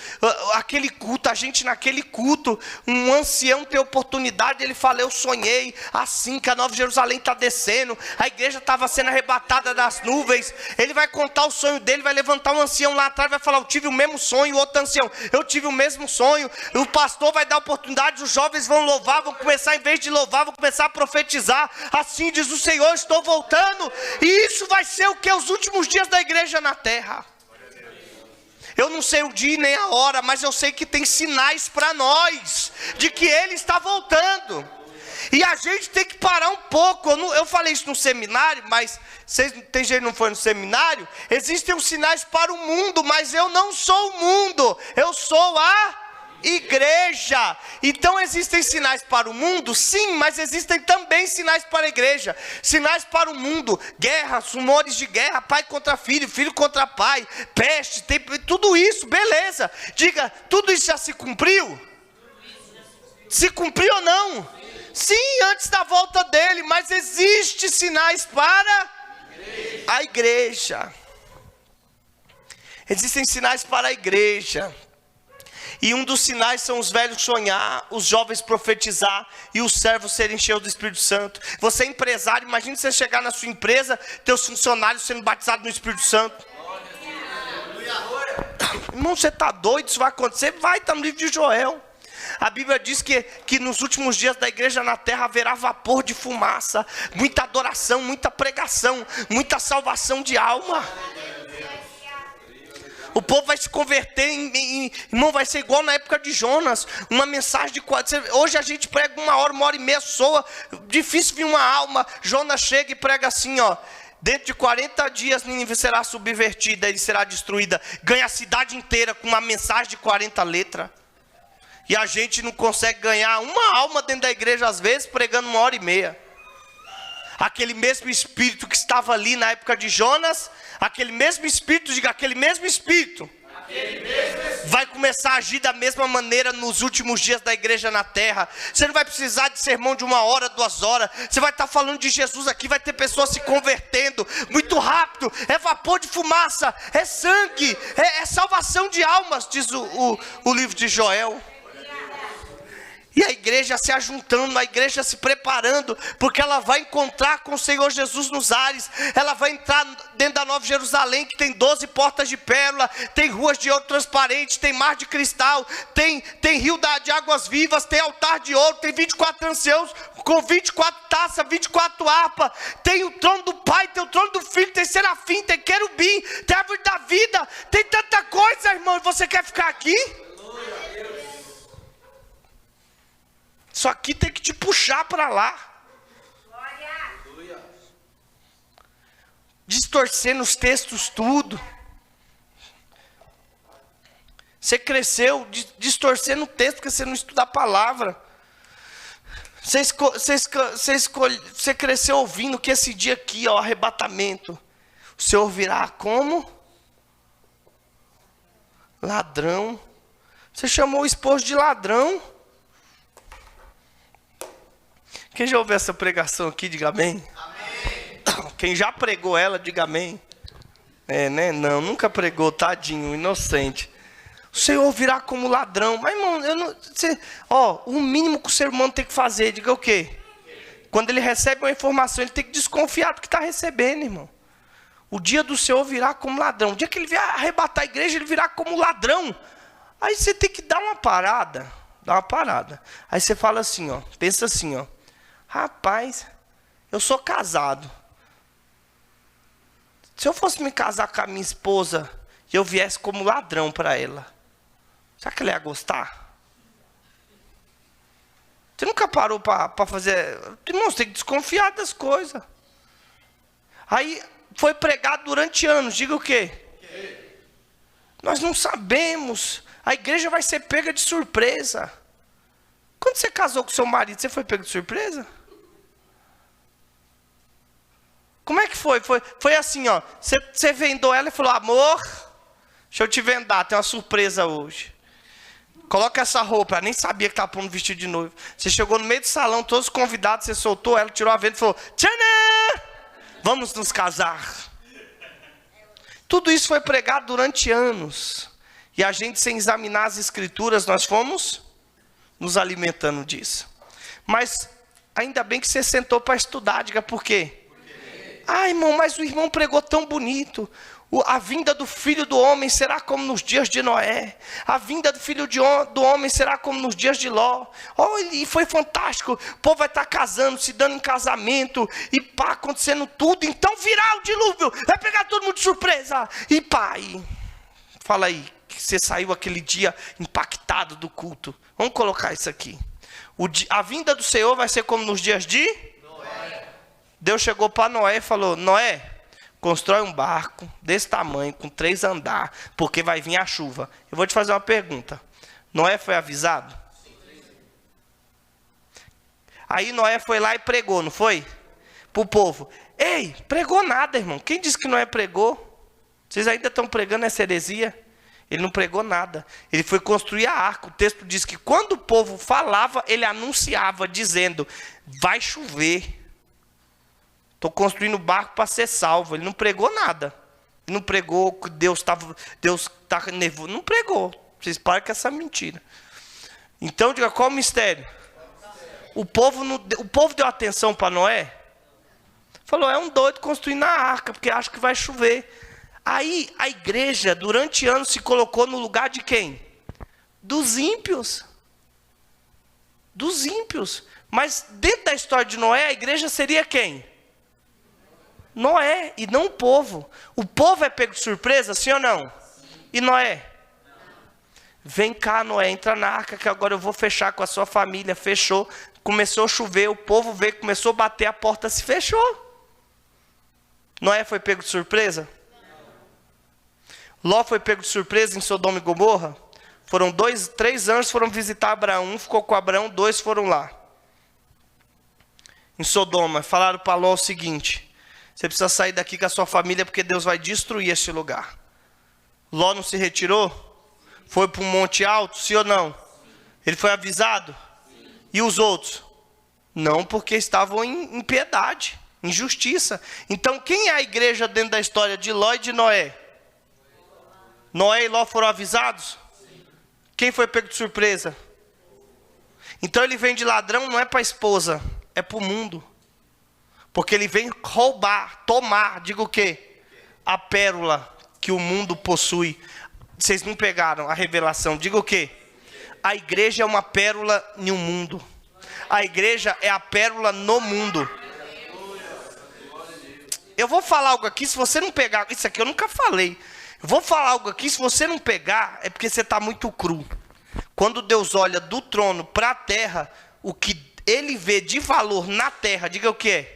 aquele culto, a gente naquele culto, um ancião tem oportunidade, ele fala, eu sonhei assim que a Nova Jerusalém está descendo, a igreja estava sendo arrebatada das nuvens, ele vai contar o sonho dele, vai levantar um ancião lá atrás, vai falar, eu tive o mesmo sonho, o outro ancião, eu tive o mesmo sonho, o pastor vai dar oportunidade, os jovens vão louvar, vão começar, em vez de louvar, vão começar a profetizar, assim diz o Senhor, estou voltando, e isso vai ser o que? Os últimos dias da igreja na terra. Eu não sei o dia nem a hora, mas eu sei que tem sinais para nós de que Ele está voltando. E a gente tem que parar um pouco. Eu falei isso no seminário, mas tem gente que não foi no seminário. Existem os sinais para o mundo, mas eu não sou o mundo. Eu sou a igreja. Então existem sinais para o mundo? Sim, mas existem também sinais para a igreja. Sinais para o mundo, guerras, rumores de guerra, pai contra filho, filho contra pai, peste, tudo isso, beleza. Diga, tudo isso já se cumpriu? Se cumpriu ou não? Sim, antes da volta dele, mas existem sinais para a igreja. Existem sinais para a igreja. E um dos sinais são os velhos sonhar, os jovens profetizar e os servos serem cheios do Espírito Santo. Você é empresário, imagine você chegar na sua empresa, teus funcionários sendo batizados no Espírito Santo. Irmão, você está doido? Isso vai acontecer? Vai, está no livro de Joel. A Bíblia diz que nos últimos dias da igreja na terra haverá vapor de fumaça, muita adoração, muita pregação, muita salvação de alma. O povo vai se converter irmão, vai ser igual na época de Jonas, uma mensagem de 4. Hoje a gente prega 1 hora e meia, soa, difícil vir uma alma. Jonas chega e prega assim, ó: dentro de 40 dias Nínive será subvertida e será destruída. Ganha a cidade inteira com uma mensagem de 40 letras. E a gente não consegue ganhar uma alma dentro da igreja, às vezes, pregando 1 hora e meia. Aquele mesmo espírito que estava ali na época de Jonas, aquele mesmo espírito vai começar a agir da mesma maneira nos últimos dias da igreja na terra. Você não vai precisar de sermão de 1 hora, 2 horas. Você vai estar falando de Jesus aqui, vai ter pessoas se convertendo muito rápido. É vapor de fumaça, é sangue, é salvação de almas, diz o livro de Joel. E a igreja se ajuntando, a igreja se preparando, porque ela vai encontrar com o Senhor Jesus nos ares. Ela vai entrar dentro da Nova Jerusalém, que tem 12 portas de pérola, tem ruas de ouro transparente, tem mar de cristal, tem rio de águas vivas, tem altar de ouro, tem 24 anciãos com 24 taças, 24 harpas, tem o trono do Pai, tem o trono do Filho, tem serafim, tem querubim, tem a árvore da vida, tem tanta coisa, irmão, e você quer ficar aqui? Isso aqui tem que te puxar para lá. Distorcendo os textos tudo. Você cresceu distorcendo o texto porque você não estuda a palavra. Você cresceu ouvindo que esse dia aqui, ó, arrebatamento, o Senhor virá como? Ladrão. Você chamou o esposo de ladrão. Quem já ouviu essa pregação aqui, diga amém. Amém. Quem já pregou ela, diga amém. Né? Não, nunca pregou, tadinho, inocente. O Senhor virá como ladrão. Mas, irmão, o mínimo que o ser humano tem que fazer, diga o quê? Quando ele recebe uma informação, ele tem que desconfiar do que está recebendo, irmão. O dia do Senhor virá como ladrão. O dia que ele vier arrebatar a igreja, ele virá como ladrão. Aí você tem que dar uma parada. Aí você fala assim, ó, pensa assim, ó. Rapaz, eu sou casado. Se eu fosse me casar com a minha esposa e eu viesse como ladrão para ela, será que ela ia gostar? Você nunca parou para fazer... Irmão, você tem que desconfiar das coisas. Aí foi pregado durante anos, diga o quê? Nós não sabemos. A igreja vai ser pega de surpresa. Quando você casou com seu marido, você foi pego de surpresa? Como é que foi? Foi assim, ó. Você vendou ela e falou: amor, deixa eu te vendar, tem uma surpresa hoje. Coloca essa roupa. Ela nem sabia que estava pondo vestido de noivo. Você chegou no meio do salão, todos os convidados, você soltou ela, tirou a venda e falou: tchanã! Vamos nos casar. Tudo isso foi pregado durante anos. E a gente, sem examinar as escrituras, nós fomos nos alimentando disso. Mas ainda bem que você sentou para estudar. Diga por quê? Ah, irmão, mas o irmão pregou tão bonito. A vinda do Filho do Homem será como nos dias de Noé. A vinda do Filho do Homem será como nos dias de Ló. Oh, e foi fantástico. O povo vai estar casando, se dando em casamento. E pá, acontecendo tudo. Então virá o dilúvio. Vai pegar todo mundo de surpresa. E pá, fala aí, que você saiu aquele dia impactado do culto. Vamos colocar isso aqui. A vinda do Senhor vai ser como nos dias de Noé. Deus chegou para Noé e falou: Noé, constrói um barco desse tamanho, com 3 andares, porque vai vir a chuva. Eu vou te fazer uma pergunta. Noé foi avisado? Sim. Aí Noé foi lá e pregou, não foi? Para o povo. Ei, pregou nada, irmão. Quem disse que Noé pregou? Vocês ainda estão pregando essa heresia? Ele não pregou nada. Ele foi construir a arca. O texto diz que quando o povo falava, ele anunciava, dizendo: vai chover. Estou construindo barco para ser salvo. Ele não pregou nada. Ele não pregou que Deus está nervoso. Não pregou. Vocês param com essa mentira. Então, diga, qual o mistério? O povo deu atenção para Noé? Falou: é um doido construindo a arca, porque acha que vai chover. Aí a igreja, durante anos, se colocou no lugar de quem? Dos ímpios. Dos ímpios. Mas dentro da história de Noé, a igreja seria quem? Noé, e não o povo. O povo é pego de surpresa, sim ou não? E Noé? Vem cá, Noé, entra na arca que agora eu vou fechar com a sua família. Fechou, começou a chover, o povo veio, começou a bater, a porta se fechou. Noé foi pego de surpresa? Ló foi pego de surpresa em Sodoma e Gomorra? Foram 3 anjos foram visitar Abraão, um ficou com Abraão, 2 foram lá. Em Sodoma, falaram para Ló o seguinte: você precisa sair daqui com a sua família porque Deus vai destruir este lugar. Ló não se retirou? Foi para um monte alto, sim ou não? Ele foi avisado? E os outros? Não, porque estavam em impiedade, em justiça. Então quem é a igreja dentro da história de Ló e de Noé? Noé e Ló foram avisados? Quem foi pego de surpresa? Então ele vem de ladrão, não é para a esposa, é para o mundo. Porque ele vem roubar, tomar, diga o quê? A pérola que o mundo possui. Vocês não pegaram a revelação, diga o quê? A igreja é uma pérola no mundo. A igreja é a pérola no mundo. Eu vou falar algo aqui, se você não pegar, isso aqui eu nunca falei. Eu vou falar algo aqui, se você não pegar, é porque você está muito cru. Quando Deus olha do trono para a terra, o que ele vê de valor na terra, diga o que é?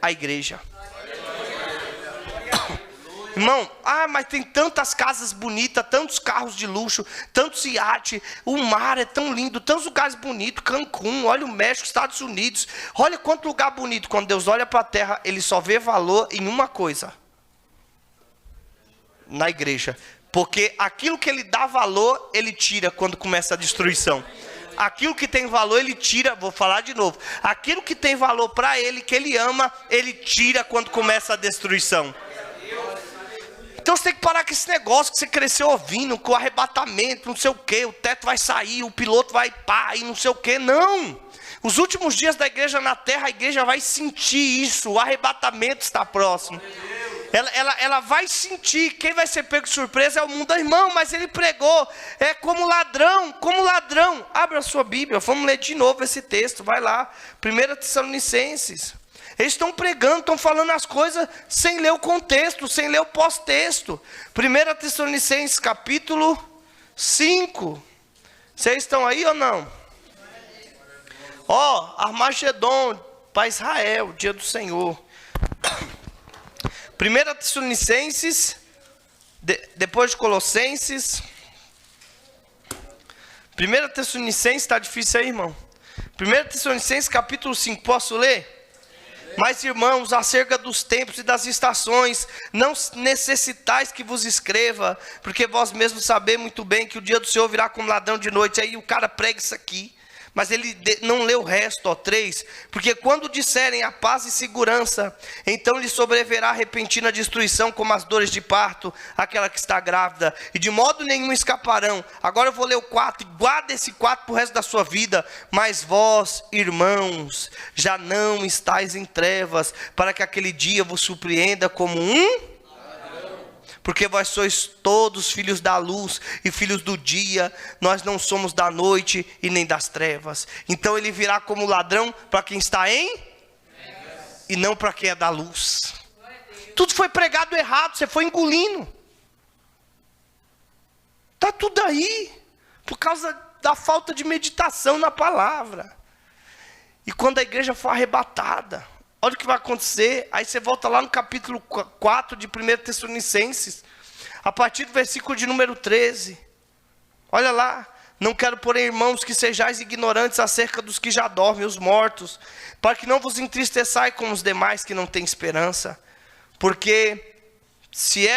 A igreja. Irmão, mas tem tantas casas bonitas, tantos carros de luxo, tantos iates, o mar é tão lindo, tantos lugares bonitos, Cancún, olha o México, Estados Unidos, olha quanto lugar bonito. Quando Deus olha para a terra, ele só vê valor em uma coisa: na igreja. Porque aquilo que ele dá valor, ele tira quando começa a destruição. Aquilo que tem valor, ele tira, vou falar de novo, aquilo que tem valor para ele, que ele ama, ele tira quando começa a destruição. Então você tem que parar com esse negócio que você cresceu ouvindo, com o arrebatamento, não sei o que, o teto vai sair, o piloto vai pá, e não sei o que, não. Os últimos dias da igreja na terra, a igreja vai sentir isso, o arrebatamento está próximo. Ela vai sentir, quem vai ser pego de surpresa é o mundo, irmão, mas ele pregou, é como ladrão, como ladrão. Abra a sua Bíblia, vamos ler de novo esse texto, vai lá, 1 Tessalonicenses. Eles estão pregando, estão falando as coisas sem ler o contexto, sem ler o pós-texto. 1 Tessalonicenses capítulo 5. Vocês estão aí ou não? Armagedon, para Israel, dia do Senhor. 1 Tessalonicenses, depois de Colossenses. 1 Tessalonicenses, está difícil aí, irmão? 1 Tessalonicenses capítulo 5, posso ler? Mas irmãos, acerca dos tempos e das estações, não necessitais que vos escreva, porque vós mesmos sabeis muito bem que o dia do Senhor virá como ladrão de noite. Aí o cara prega isso aqui, mas ele não lê o resto, 3. Porque quando disserem a paz e segurança, então lhe sobreverá repentina destruição, como as dores de parto, aquela que está grávida, e de modo nenhum escaparão. Agora eu vou ler o 4, e guarda esse 4 para o resto da sua vida. Mas vós, irmãos, já não estáis em trevas, para que aquele dia vos surpreenda como um... Porque vós sois todos filhos da luz e filhos do dia. Nós não somos da noite e nem das trevas. Então ele virá como ladrão para quem está em... E não para quem é da luz. Tudo foi pregado errado, você foi engolindo. Está tudo aí. Por causa da falta de meditação na palavra. E quando a igreja for arrebatada, olha o que vai acontecer. Aí você volta lá no capítulo 4 de 1 Tessalonicenses, a partir do versículo de número 13. Olha lá. Não quero, porém, irmãos, que sejais ignorantes acerca dos que já dormem, os mortos, para que não vos entristeçai como os demais que não têm esperança. Porque se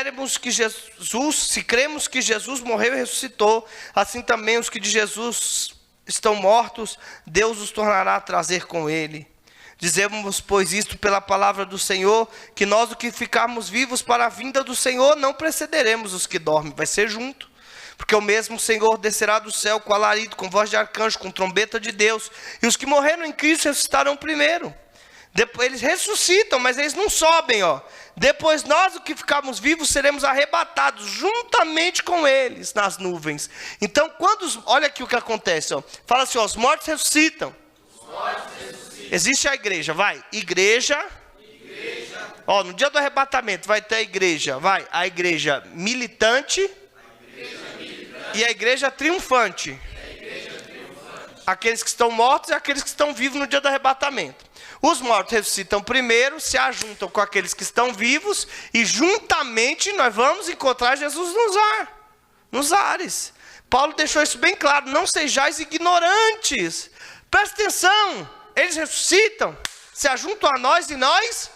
cremos que Jesus morreu e ressuscitou, assim também os que de Jesus estão mortos, Deus os tornará a trazer com ele. Dizemos, pois, isto pela palavra do Senhor, que nós, o que ficarmos vivos para a vinda do Senhor, não precederemos os que dormem, vai ser junto. Porque o mesmo Senhor descerá do céu com alarido, com voz de arcanjo, com trombeta de Deus, e os que morreram em Cristo ressuscitarão primeiro. Depois, eles ressuscitam, mas eles não sobem, ó. Depois nós, os que ficarmos vivos, seremos arrebatados juntamente com eles nas nuvens. Então, olha aqui o que acontece, ó. Fala assim, ó, os mortos ressuscitam. Existe a igreja, vai. Igreja. Ó, no dia do arrebatamento vai ter a igreja, a igreja militante, e a igreja triunfante. Aqueles que estão mortos e aqueles que estão vivos no dia do arrebatamento. Os mortos ressuscitam primeiro, se ajuntam com aqueles que estão vivos, e juntamente nós vamos encontrar Jesus nos ares. Paulo deixou isso bem claro, não sejais ignorantes. Presta atenção, eles ressuscitam, se ajuntam a nós e nós...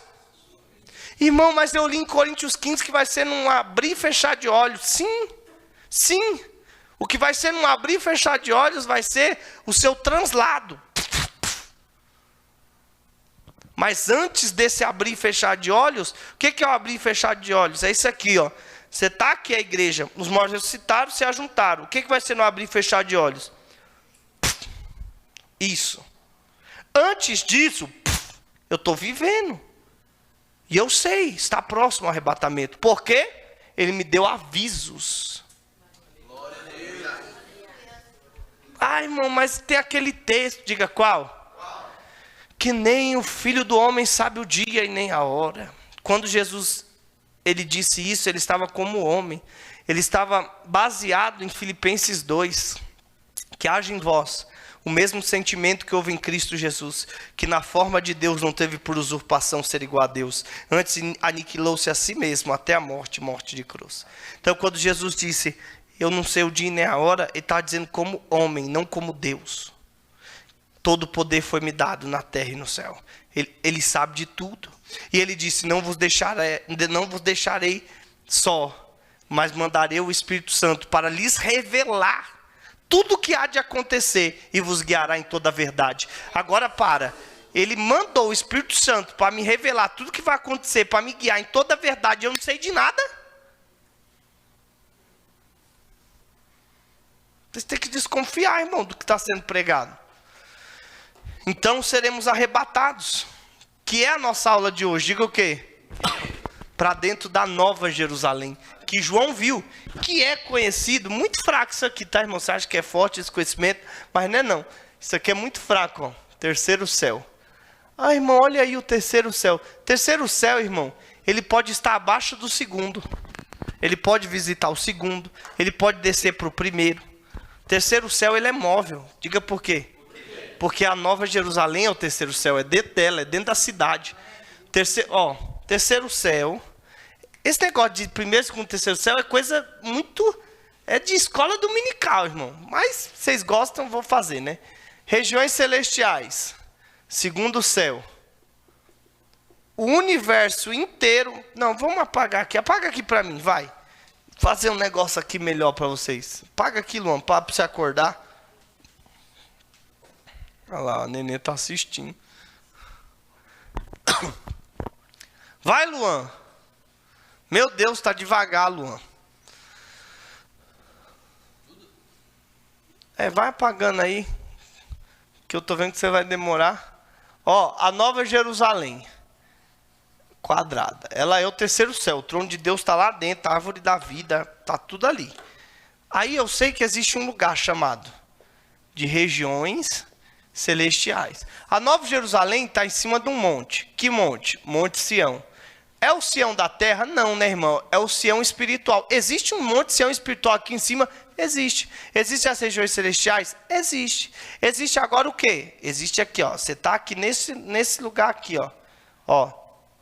Irmão, mas eu li em Coríntios 15 que vai ser num abrir e fechar de olhos. Sim. O que vai ser num abrir e fechar de olhos vai ser o seu translado. Mas antes desse abrir e fechar de olhos, o que é o abrir e fechar de olhos? É isso aqui, ó. Você está aqui, a igreja, os mortos ressuscitaram, se ajuntaram. O que vai ser no abrir e fechar de olhos? Isso. Antes disso, eu estou vivendo. E eu sei, está próximo ao arrebatamento. Por quê? Ele me deu avisos. Ah, irmão, mas tem aquele texto, diga qual? Que nem o Filho do Homem sabe o dia e nem a hora. Quando Jesus, ele disse isso, ele estava como homem. Ele estava baseado em Filipenses 2. Que haja em vós o mesmo sentimento que houve em Cristo Jesus, que na forma de Deus não teve por usurpação ser igual a Deus, antes aniquilou-se a si mesmo até a morte de cruz. Então quando Jesus disse, eu não sei o dia nem a hora, ele está dizendo como homem, não como Deus. Todo poder foi me dado na terra e no céu. Ele sabe de tudo. E ele disse, não vos deixarei só, mas mandarei o Espírito Santo para lhes revelar tudo o que há de acontecer e vos guiará em toda a verdade. Agora ele mandou o Espírito Santo para me revelar tudo o que vai acontecer, para me guiar em toda a verdade. Eu não sei de nada. Vocês têm que desconfiar, irmão, do que está sendo pregado. Então seremos arrebatados. Que é a nossa aula de hoje. Diga o quê? Para dentro da Nova Jerusalém. Que João viu, que é conhecido, muito fraco isso aqui, tá, irmão? Você acha que é forte esse conhecimento? Mas não é não. Isso aqui é muito fraco, ó. Terceiro céu. Ah, irmão, olha aí o terceiro céu. Terceiro céu, irmão, ele pode estar abaixo do segundo. Ele pode visitar o segundo. Ele pode descer para o primeiro. Terceiro céu, ele é móvel. Diga por quê? Porque a Nova Jerusalém é o terceiro céu. É dentro dela, é dentro da cidade. Terceiro céu. Esse negócio de primeiro, segundo, terceiro céu é coisa muito... É de escola dominical, irmão. Mas vocês gostam, vou fazer, né? Regiões celestiais. Segundo céu. O universo inteiro... Não, vamos apagar aqui. Apaga aqui para mim, vai. Fazer um negócio aqui melhor para vocês. Apaga aqui, Luan, para você acordar. Olha lá, a neném tá assistindo. Vai, Luan. Meu Deus, está devagar, Luan. Vai apagando aí. Que eu tô vendo que você vai demorar. Ó, a Nova Jerusalém. Quadrada. Ela é o terceiro céu. O trono de Deus está lá dentro. A árvore da vida. Está tudo ali. Aí eu sei que existe um lugar chamado de regiões celestiais. A Nova Jerusalém está em cima de um monte. Que monte? Monte Sião. É o Sião da terra? Não, né, irmão? É o Sião espiritual. Existe um monte de Sião espiritual aqui em cima? Existe. Existem as regiões celestiais? Existe. Existe agora o quê? Existe aqui, ó. Você está aqui nesse lugar aqui, ó.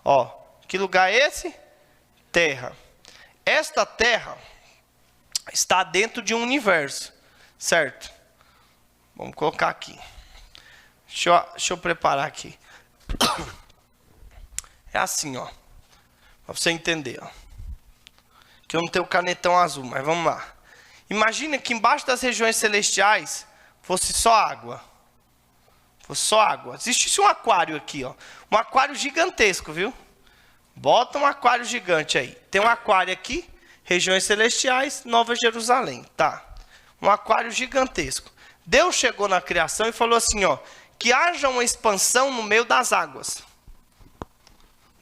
Ó. Que lugar é esse? Terra. Esta terra está dentro de um universo. Certo? Vamos colocar aqui. Deixa eu preparar aqui. É assim, ó. Para você entender, ó. Que eu não tenho canetão azul, mas vamos lá. Imagina que embaixo das regiões celestiais fosse só água. Fosse só água. Existe um aquário aqui, ó. Um aquário gigantesco, viu? Bota um aquário gigante aí. Tem um aquário aqui, regiões celestiais, Nova Jerusalém, tá? Um aquário gigantesco. Deus chegou na criação e falou assim, ó, que haja uma expansão no meio das águas.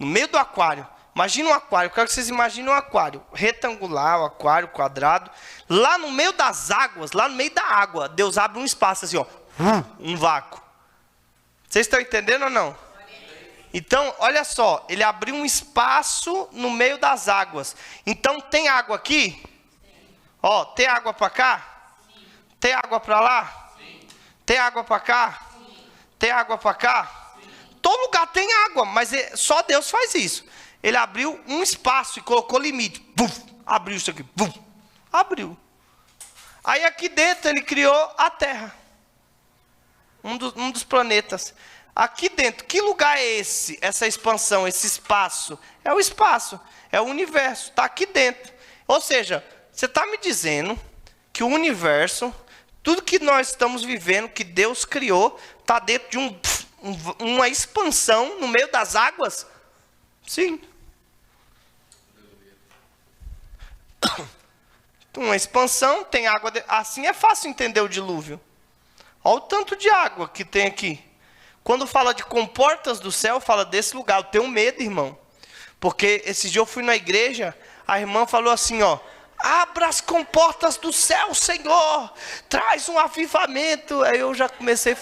No meio do aquário. Imagina um aquário. Eu quero que vocês imaginem um aquário. Retangular, um aquário quadrado. Lá no meio das águas, lá no meio da água, Deus abre um espaço assim, ó. Um vácuo. Vocês estão entendendo ou não? Então, olha só. Ele abriu um espaço no meio das águas. Então, tem água aqui? Ó, tem água para cá? Sim. Tem água para lá? Sim. Tem água para cá? Sim. Tem água para cá? Sim. Todo lugar tem água, mas só Deus faz isso. Ele abriu um espaço e colocou limite. Buf, abriu isso aqui. Buf, abriu. Aí aqui dentro ele criou a Terra. Um dos planetas. Aqui dentro, que lugar é esse? Essa expansão, esse espaço? É o espaço, é o universo. Está aqui dentro. Ou seja... Você está me dizendo que o universo, tudo que nós estamos vivendo, que Deus criou, está dentro de uma expansão no meio das águas? Sim. Uma expansão, tem água. Assim é fácil entender o dilúvio. Olha o tanto de água que tem aqui. Quando fala de comportas do céu, fala desse lugar. Eu tenho medo, irmão. Porque esse dia eu fui na igreja, a irmã falou assim, ó. Abra as comportas do céu, Senhor. Traz um avivamento. Aí eu já comecei...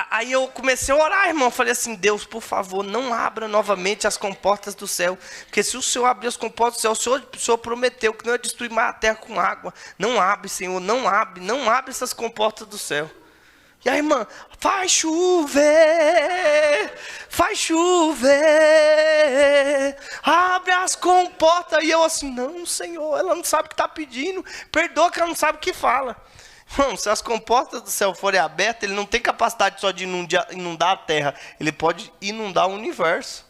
Aí eu comecei a orar, irmão. Falei assim, Deus, por favor, não abra novamente as comportas do céu. Porque se o Senhor abrir as comportas do céu, o Senhor prometeu que não ia destruir mais a terra com água. Não abre, Senhor, não abre essas comportas do céu. E a irmã, faz chover, abre as comportas. E eu assim, não, Senhor, ela não sabe o que está pedindo. Perdoa que ela não sabe o que fala. Irmão, se as comportas do céu forem abertas, ele não tem capacidade só de inundar a terra. Ele pode inundar o universo.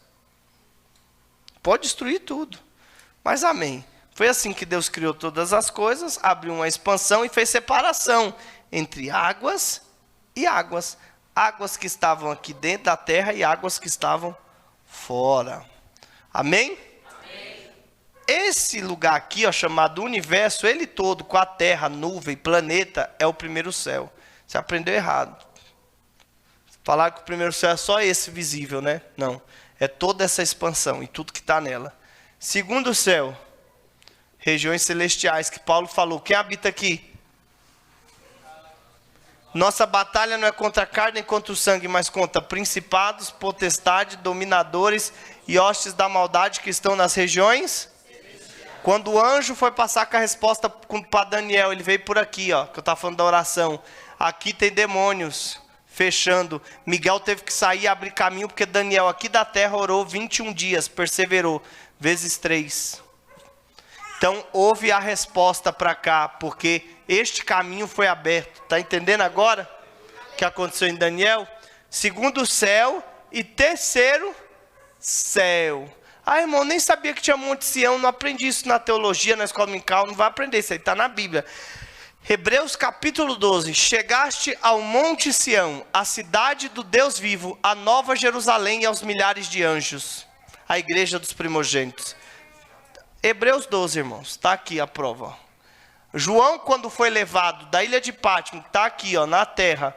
Pode destruir tudo. Mas amém. Foi assim que Deus criou todas as coisas, abriu uma expansão e fez separação entre águas e águas. Águas que estavam aqui dentro da terra e águas que estavam fora. Amém? Amém. Esse lugar aqui, ó, chamado universo, ele todo, com a terra, nuvem, planeta, é o primeiro céu. Você aprendeu errado. Falaram que o primeiro céu é só esse visível, né? Não. É toda essa expansão e tudo que está nela. Segundo céu, regiões celestiais, que Paulo falou. Quem habita aqui? Nossa batalha não é contra a carne nem contra o sangue, mas contra principados, potestades, dominadores e hostes da maldade que estão nas regiões. Quando o anjo foi passar com a resposta para Daniel, ele veio por aqui, ó, que eu estava falando da oração. Aqui tem demônios fechando. Miguel teve que sair e abrir caminho, porque Daniel aqui da terra orou 21 dias, perseverou, vezes 3. Então, houve a resposta para cá, porque este caminho foi aberto. Está entendendo agora o que aconteceu em Daniel? Segundo céu e terceiro céu. Ah, irmão, nem sabia que tinha Monte Sião, não aprendi isso na teologia, na escola dominical, não vai aprender, isso aí está na Bíblia. Hebreus capítulo 12. Chegaste ao Monte Sião, a cidade do Deus vivo, a nova Jerusalém e aos milhares de anjos, a igreja dos primogênitos. Hebreus 12, irmãos, está aqui a prova. João, quando foi levado da ilha de Pátimo, que está aqui, ó, na terra,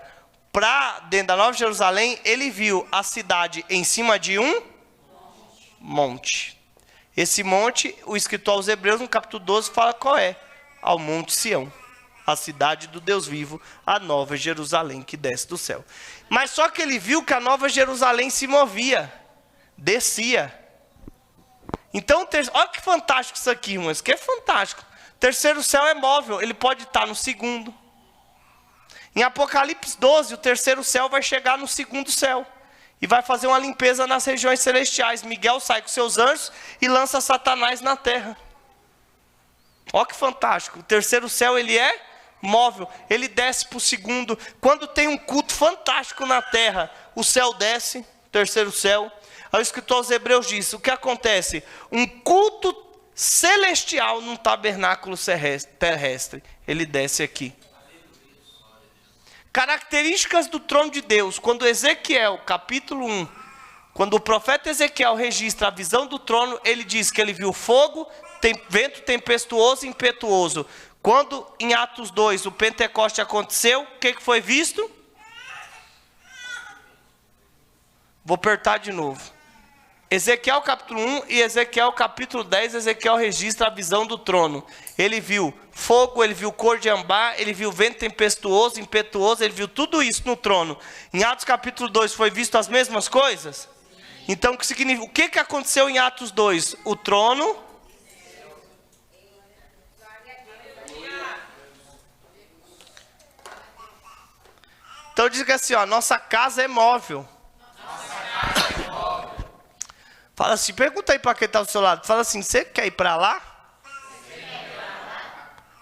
para dentro da Nova Jerusalém, ele viu a cidade em cima de um monte. Esse monte, o escritor aos Hebreus, no capítulo 12, fala qual é. Ao Monte Sião, a cidade do Deus vivo, a Nova Jerusalém que desce do céu. Mas só que ele viu que a Nova Jerusalém se movia, descia. Então, olha que fantástico isso aqui, irmãos, que é fantástico. Terceiro céu é móvel, ele pode estar no segundo. Em Apocalipse 12, o terceiro céu vai chegar no segundo céu. E vai fazer uma limpeza nas regiões celestiais. Miguel sai com seus anjos e lança Satanás na terra. Olha que fantástico. O terceiro céu, ele é móvel. Ele desce para o segundo. Quando tem um culto fantástico na terra, o céu desce, terceiro céu. Aí o escritor aos Hebreus diz, o que acontece? Um culto celestial num tabernáculo terrestre. Ele desce aqui. Características do trono de Deus. Quando Ezequiel, capítulo 1, quando o profeta Ezequiel registra a visão do trono, ele diz que ele viu fogo, vento tempestuoso e impetuoso. Quando em Atos 2 o Pentecoste aconteceu, o que foi visto? Vou apertar de novo. Ezequiel capítulo 1 e Ezequiel capítulo 10, Ezequiel registra a visão do trono. Ele viu fogo, ele viu cor de ambar, ele viu vento tempestuoso, impetuoso, ele viu tudo isso no trono. Em Atos capítulo 2 foi visto as mesmas coisas? Então o que aconteceu em Atos 2? O trono... Então diz assim, ó, nossa casa é móvel. Fala assim, pergunta aí para quem está ao seu lado. Fala assim, você quer ir para lá?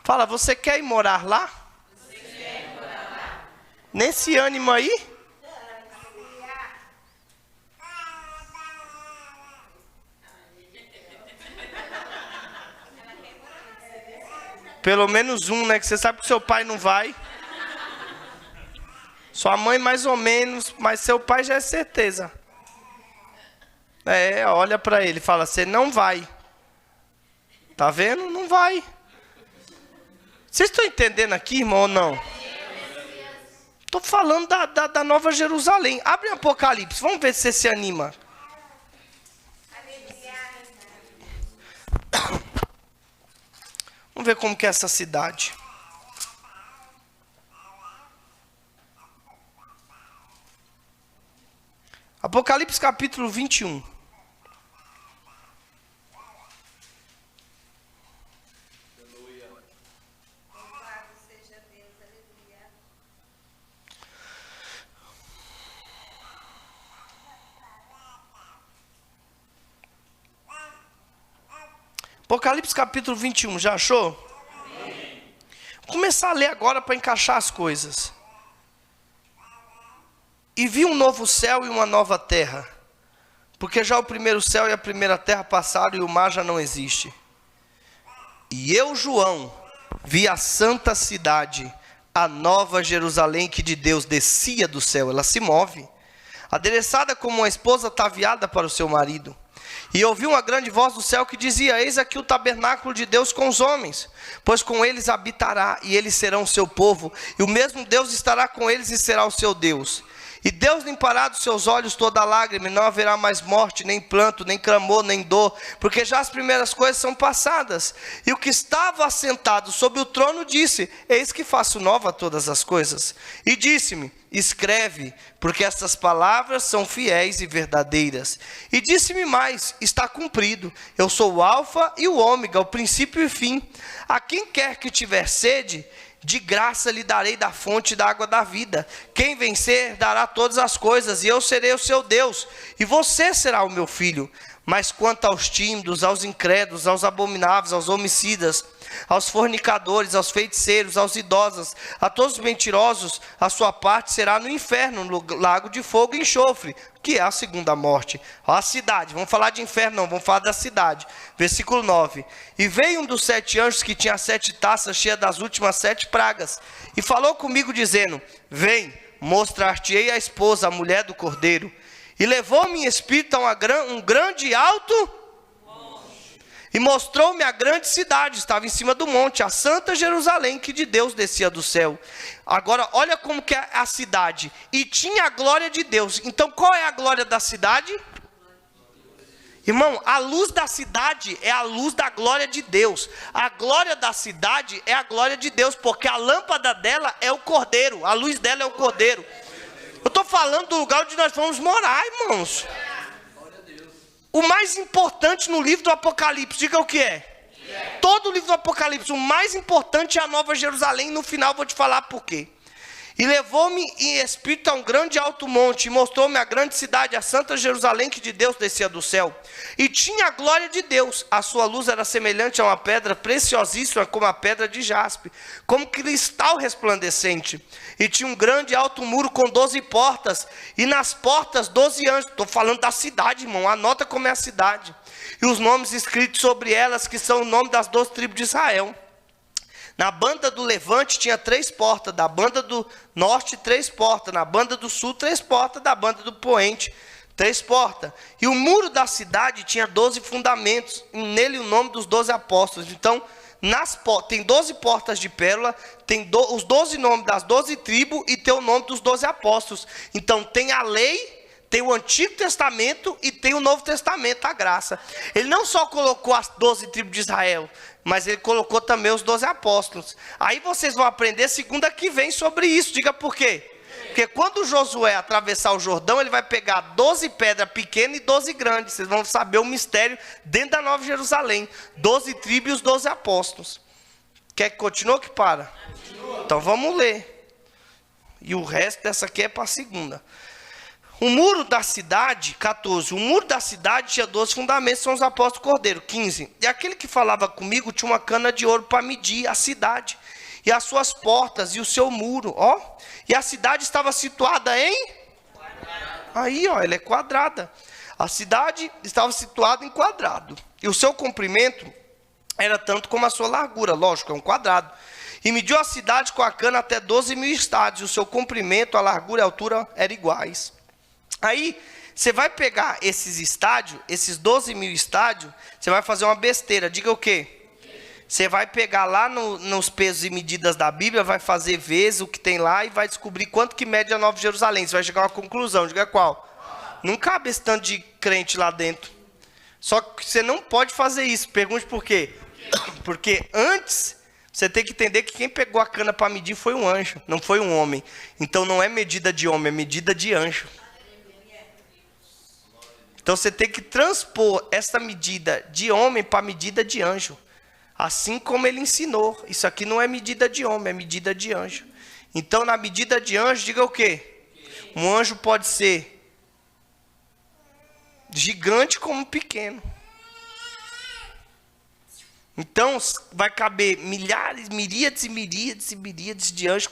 Fala, você quer ir morar lá? Nesse ânimo aí? Pelo menos um, né? Que você sabe que seu pai não vai. Sua mãe mais ou menos, mas seu pai já é certeza. Olha para ele e fala, você não vai. Tá vendo? Não vai. Vocês estão entendendo aqui, irmão, ou não? Estou falando da Nova Jerusalém. Abre o Apocalipse, vamos ver se você se anima. Vamos ver como que é essa cidade. Apocalipse capítulo 21. Apocalipse capítulo 21, já achou? Vou começar a ler agora para encaixar as coisas. E vi um novo céu e uma nova terra, porque já o primeiro céu e a primeira terra passaram e o mar já não existe. E eu, João, vi a santa cidade, a nova Jerusalém que de Deus descia do céu. Ela se move, adereçada como uma esposa ataviada para o seu marido. E ouvi uma grande voz do céu que dizia, eis aqui o tabernáculo de Deus com os homens, pois com eles habitará, e eles serão o seu povo, e o mesmo Deus estará com eles e será o seu Deus. E Deus limpará dos seus olhos toda lágrima, e não haverá mais morte, nem pranto, nem clamor, nem dor, porque já as primeiras coisas são passadas. E o que estava assentado sobre o trono disse, eis que faço nova todas as coisas. E disse-me, escreve, porque estas palavras são fiéis e verdadeiras. E disse-me mais, está cumprido, eu sou o alfa e o ômega, o princípio e o fim. A quem quer que tiver sede, de graça lhe darei da fonte da água da vida. Quem vencer dará todas as coisas, e eu serei o seu Deus, e você será o meu filho. Mas quanto aos tímidos, aos incrédulos, aos abomináveis, aos homicidas, aos fornicadores, aos feiticeiros, aos idosos, a todos os mentirosos, a sua parte será no inferno, no lago de fogo e enxofre, que é a segunda morte. A cidade, vamos falar de inferno não, vamos falar da cidade. Versículo 9. E veio um dos 7 anjos que tinha 7 taças cheias das últimas 7 pragas, e falou comigo dizendo, vem, mostrar-te-ei a esposa, a mulher do cordeiro. E levou-me em espírito a um grande alto, e mostrou-me a grande cidade, estava em cima do monte, a santa Jerusalém, que de Deus descia do céu. Agora, olha como que é a cidade. E tinha a glória de Deus. Então, qual é a glória da cidade? Irmão, a luz da cidade é a luz da glória de Deus. A glória da cidade é a glória de Deus, porque a lâmpada dela é o cordeiro. A luz dela é o cordeiro. Eu estou falando do lugar onde nós vamos morar, irmãos. O mais importante no livro do Apocalipse, diga o que é. Todo o livro do Apocalipse, o mais importante é a Nova Jerusalém. No final vou te falar por quê. E levou-me em espírito a um grande alto monte, e mostrou-me a grande cidade, a santa Jerusalém, que de Deus descia do céu. E tinha a glória de Deus, a sua luz era semelhante a uma pedra preciosíssima, como a pedra de jaspe, como cristal resplandecente. E tinha um grande alto muro com 12 portas, e nas portas 12 anjos. Estou falando da cidade, irmão, anota como é a cidade. E os nomes escritos sobre elas, que são o nome das 12 tribos de Israel. Na banda do levante tinha 3 portas, da banda do norte 3 portas, na banda do sul 3 portas, da banda do poente 3 portas. E o muro da cidade tinha 12 fundamentos, e nele o nome dos 12 apóstolos. Então, tem 12 portas de pérola, tem os 12 nomes das 12 tribos e tem o nome dos 12 apóstolos. Então tem a lei, Tem o Antigo Testamento e tem o Novo Testamento, a graça. Ele não só colocou as 12 tribos de Israel, mas ele colocou também os 12 apóstolos. Aí vocês vão aprender segunda que vem sobre isso. Diga por quê? Porque quando Josué atravessar o Jordão, ele vai pegar 12 pedras pequenas e 12 grandes. Vocês vão saber o mistério dentro da Nova Jerusalém. 12 tribos e os 12 apóstolos. Quer que continue ou que para? Continua. Então vamos ler. E o resto dessa aqui é para a segunda. O muro da cidade, 14. O muro da cidade tinha 12 fundamentos, são os apóstolos Cordeiro. 15. E aquele que falava comigo tinha uma cana de ouro para medir a cidade, e as suas portas, e o seu muro. Ó. E a cidade estava situada em? Aí, ó, ela é quadrada. A cidade estava situada em quadrado. E o seu comprimento era tanto como a sua largura. Lógico, é um quadrado. E mediu a cidade com a cana até 12.000 estádios. E o seu comprimento, a largura e a altura eram iguais. Aí, você vai pegar esses estádios, esses 12.000 estádios, você vai fazer uma besteira. Diga o quê? Você vai pegar lá nos pesos e medidas da Bíblia, vai fazer vezes o que tem lá e vai descobrir quanto que mede a Nova Jerusalém. Você vai chegar a uma conclusão. Diga qual? Não cabe esse tanto de crente lá dentro. Só que você não pode fazer isso. Pergunte por quê? Porque antes, você tem que entender que quem pegou a cana para medir foi um anjo, não foi um homem. Então não é medida de homem, é medida de anjo. Então você tem que transpor essa medida de homem para a medida de anjo. Assim como ele ensinou. Isso aqui não é medida de homem, é medida de anjo. Então na medida de anjo, diga o quê? Um anjo pode ser gigante como pequeno. Então vai caber milhares, miríades e miríades e miríades de anjos,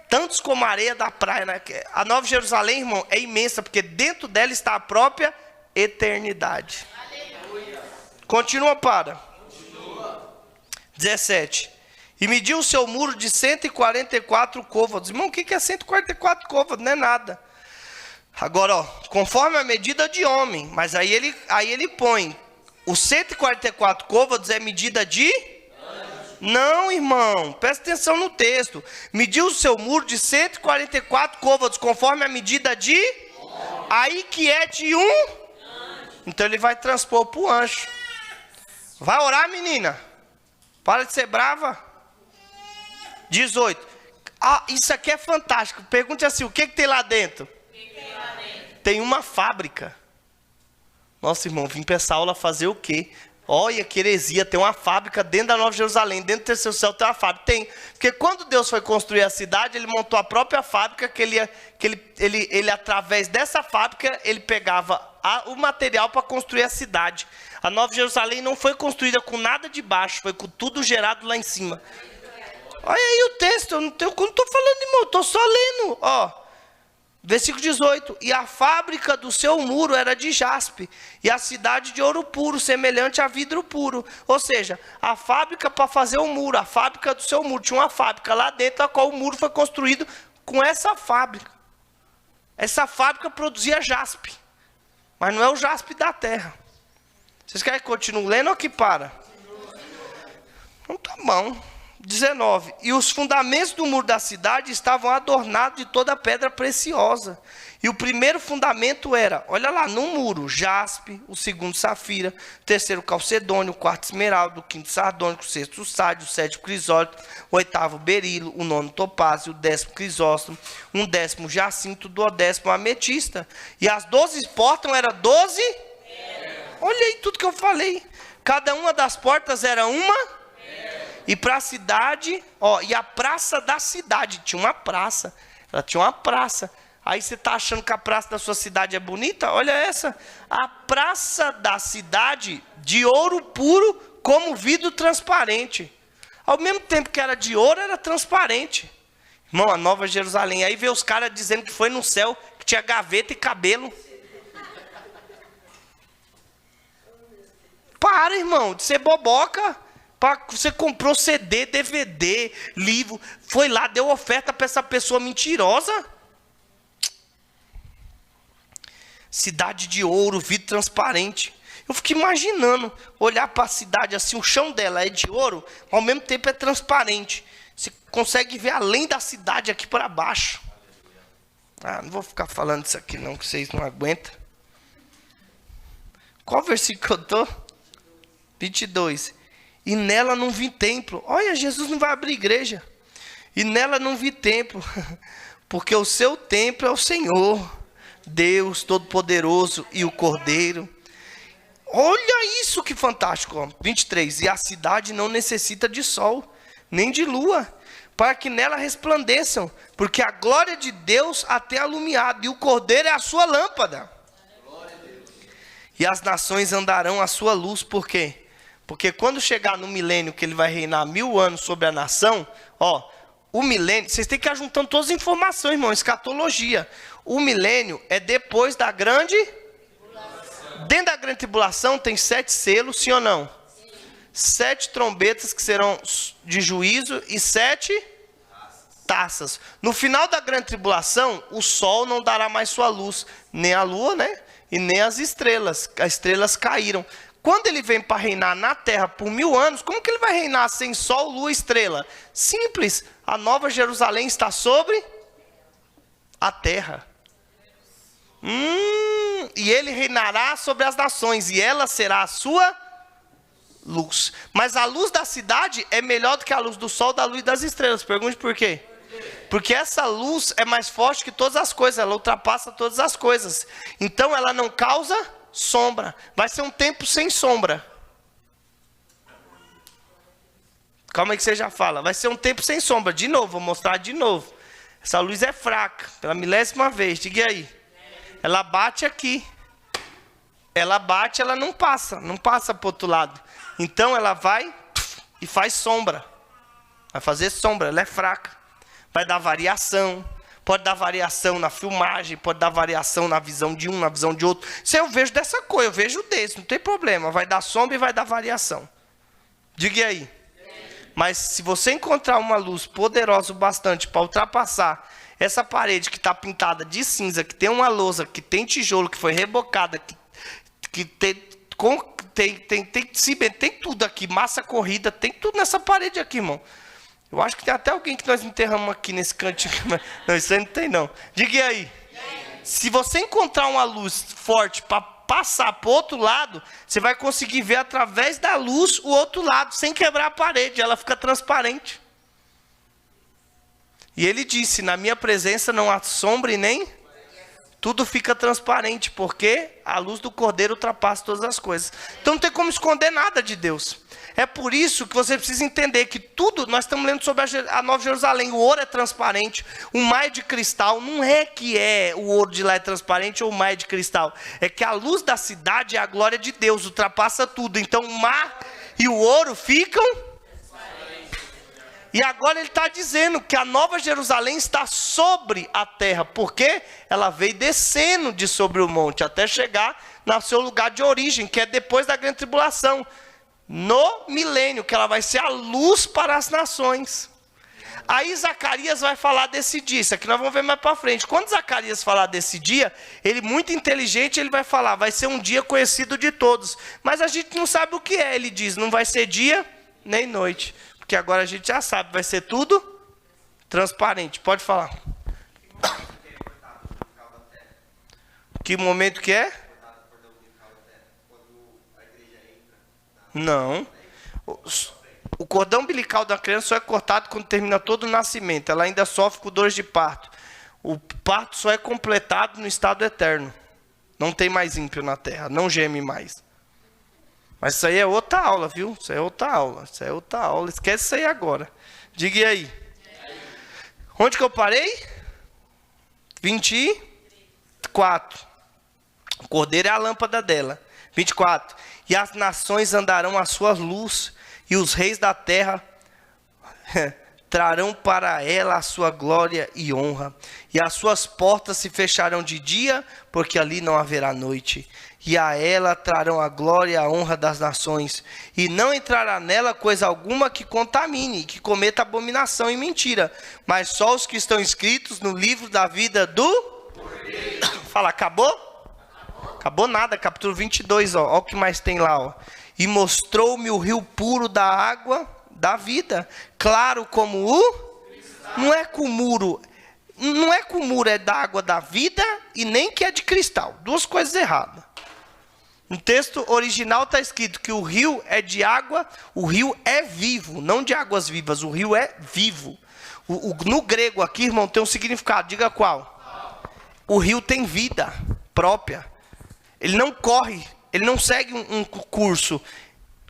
tantos como a areia da praia. Né? A Nova Jerusalém, irmão, é imensa, porque dentro dela está a própria eternidade. Aleluia. Continua para. Continua. 17. E mediu o seu muro de 144 côvados. Irmão, o que é 144 côvados? Não é nada. Agora, ó, conforme a medida de homem. Mas aí ele põe. Os 144 côvados é medida de... Não, irmão, presta atenção no texto. Mediu o seu muro de 144 côvados, conforme a medida de... Aí que é de um... Então ele vai transpor para o anjo. Vai orar, menina. Para de ser brava. 18. Ah, isso aqui é fantástico. Pergunte assim, o que tem lá dentro? Tem uma fábrica. Nossa, irmão, vim para essa aula fazer o quê? Olha que heresia, tem uma fábrica dentro da Nova Jerusalém, dentro do terceiro céu tem uma fábrica. Tem, porque quando Deus foi construir a cidade, ele montou a própria fábrica, que ele através dessa fábrica, ele pegava o material para construir a cidade. A Nova Jerusalém não foi construída com nada de baixo, foi com tudo gerado lá em cima. Olha aí o texto, eu não estou falando, irmão, eu estou só lendo, ó. Versículo 18, e a fábrica do seu muro era de jaspe, e a cidade de ouro puro, semelhante a vidro puro. Ou seja, a fábrica para fazer o muro, a fábrica do seu muro, tinha uma fábrica lá dentro, a qual o muro foi construído com essa fábrica. Essa fábrica produzia jaspe, mas não é o jaspe da terra. Vocês querem que continue lendo ou que para? Então tá bom. 19. E os fundamentos do muro da cidade estavam adornados de toda pedra preciosa. E o primeiro fundamento era, olha lá, no muro, jaspe, o segundo safira, o terceiro calcedônio, o quarto esmeralda, o quinto sardônico, o sexto sádio, o sétimo crisólito, o oitavo berilo, o nono topázio, o 10º crisóstomo, um 10º jacinto, o 12º ametista. E as 12 portas eram 12? Olha aí tudo que eu falei. Cada uma das portas era uma... E para a cidade, ó, e a praça da cidade, tinha uma praça, ela tinha uma praça. Aí você está achando que a praça da sua cidade é bonita? Olha essa, a praça da cidade de ouro puro como vidro transparente. Ao mesmo tempo que era de ouro, era transparente. Irmão, a Nova Jerusalém, aí vê os caras dizendo que foi no céu, que tinha gaveta e cabelo. Para, irmão, de ser boboca. Você comprou CD, DVD, livro, foi lá, deu oferta para essa pessoa mentirosa. Cidade de ouro, vidro transparente. Eu fico imaginando, olhar para a cidade assim, o chão dela é de ouro, ao mesmo tempo é transparente. Você consegue ver além da cidade aqui para baixo. não vou ficar falando isso aqui não, que vocês não aguentam. Qual versículo que eu tô? 22. E nela não vi templo. Olha, Jesus não vai abrir igreja. E nela não vi templo, porque o seu templo é o Senhor, Deus Todo-Poderoso e o Cordeiro. Olha isso que fantástico. Ó. 23. E a cidade não necessita de sol, nem de lua, para que nela resplandeçam, porque a glória de Deus a tem alumiado, e o Cordeiro é a sua lâmpada. E as nações andarão à sua luz, por quê? Porque quando chegar no milênio, que ele vai reinar 1000 anos sobre a nação, o milênio, vocês têm que ir juntando todas as informações, irmão, escatologia. O milênio é depois da grande... Dentro da grande tribulação tem 7 selos, sim ou não? 7 trombetas que serão de juízo e 7 taças. No final da grande tribulação, o sol não dará mais sua luz, nem a lua, né? E nem as estrelas. As estrelas caíram. Quando ele vem para reinar na terra por 1000 anos, como que ele vai reinar sem sol, lua e estrela? Simples. A nova Jerusalém está sobre a terra. E ele reinará sobre as nações, e ela será a sua luz. Mas a luz da cidade é melhor do que a luz do sol, da luz e das estrelas. Pergunte por quê? Porque essa luz é mais forte que todas as coisas, ela ultrapassa todas as coisas. Então ela não causa sombra. Vai ser um tempo sem sombra. Calma aí que você já fala. Vai ser um tempo sem sombra. De novo, vou mostrar de novo. Essa luz é fraca, pela 1000ª vez. Diga aí. Ela bate aqui. Ela bate, ela não passa para o outro lado. Então ela vai e faz sombra. Vai fazer sombra, ela é fraca. Vai dar variação. Pode dar variação na filmagem, pode dar variação na visão de um, na visão de outro. Se eu vejo dessa cor, eu vejo desse, não tem problema. Vai dar sombra e vai dar variação. Diga aí. Mas se você encontrar uma luz poderosa o bastante para ultrapassar essa parede que está pintada de cinza, que tem uma lousa, que tem tijolo, que foi rebocada, que tem cimento, tem tudo aqui, massa corrida, tem tudo nessa parede aqui, irmão. Eu acho que tem até alguém que nós enterramos aqui nesse cantinho. Não, isso aí não tem não. Diga aí. Se você encontrar uma luz forte para passar para o outro lado, você vai conseguir ver através da luz o outro lado, sem quebrar a parede, ela fica transparente. E ele disse, na minha presença não há sombra e nem... Tudo fica transparente, porque a luz do Cordeiro ultrapassa todas as coisas. Então não tem como esconder nada de Deus. É por isso que você precisa entender que tudo, nós estamos lendo sobre a Nova Jerusalém, o ouro é transparente, o mar é de cristal, não é que o ouro de lá é transparente ou o mar é de cristal, é que a luz da cidade é a glória de Deus, ultrapassa tudo. Então o mar e o ouro ficam... E agora ele está dizendo que a Nova Jerusalém está sobre a terra, porque ela veio descendo de sobre o monte, até chegar no seu lugar de origem, que é depois da grande tribulação, no milênio, que ela vai ser a luz para as nações. Aí Zacarias vai falar desse dia, isso aqui nós vamos ver mais para frente. Quando Zacarias falar desse dia, ele muito inteligente, ele vai falar, vai ser um dia conhecido de todos. Mas a gente não sabe o que é, ele diz, não vai ser dia nem noite. Porque agora a gente já sabe, vai ser tudo transparente. Pode falar. Que momento que é? Não. O cordão umbilical da criança só é cortado quando termina todo o nascimento. Ela ainda sofre com dores de parto. O parto só é completado no estado eterno. Não tem mais ímpio na terra, não geme mais. Mas isso aí é outra aula, viu? Isso aí é outra aula. Isso aí é outra aula. Esquece isso aí agora. Diga aí. Onde que eu parei? 24. O Cordeiro é a lâmpada dela. 24. E as nações andarão à sua luz, e os reis da terra trarão para ela a sua glória e honra. E as suas portas se fecharão de dia, porque ali não haverá noite. E a ela trarão a glória e a honra das nações. E não entrará nela coisa alguma que contamine, que cometa abominação e mentira. Mas só os que estão escritos no livro da vida do... Fala, acabou? Acabou nada, capítulo 22, ó. Olha o que mais tem lá, ó. E mostrou-me o rio puro da água da vida, claro como o... Não é com muro. não é que o muro é da água da vida e nem que é de cristal. Duas coisas erradas. No texto original está escrito que o rio é de água, o rio é vivo, não de águas vivas, o rio é vivo. No grego aqui, irmão, tem um significado, diga qual? O rio tem vida própria. Ele não corre, ele não segue um curso.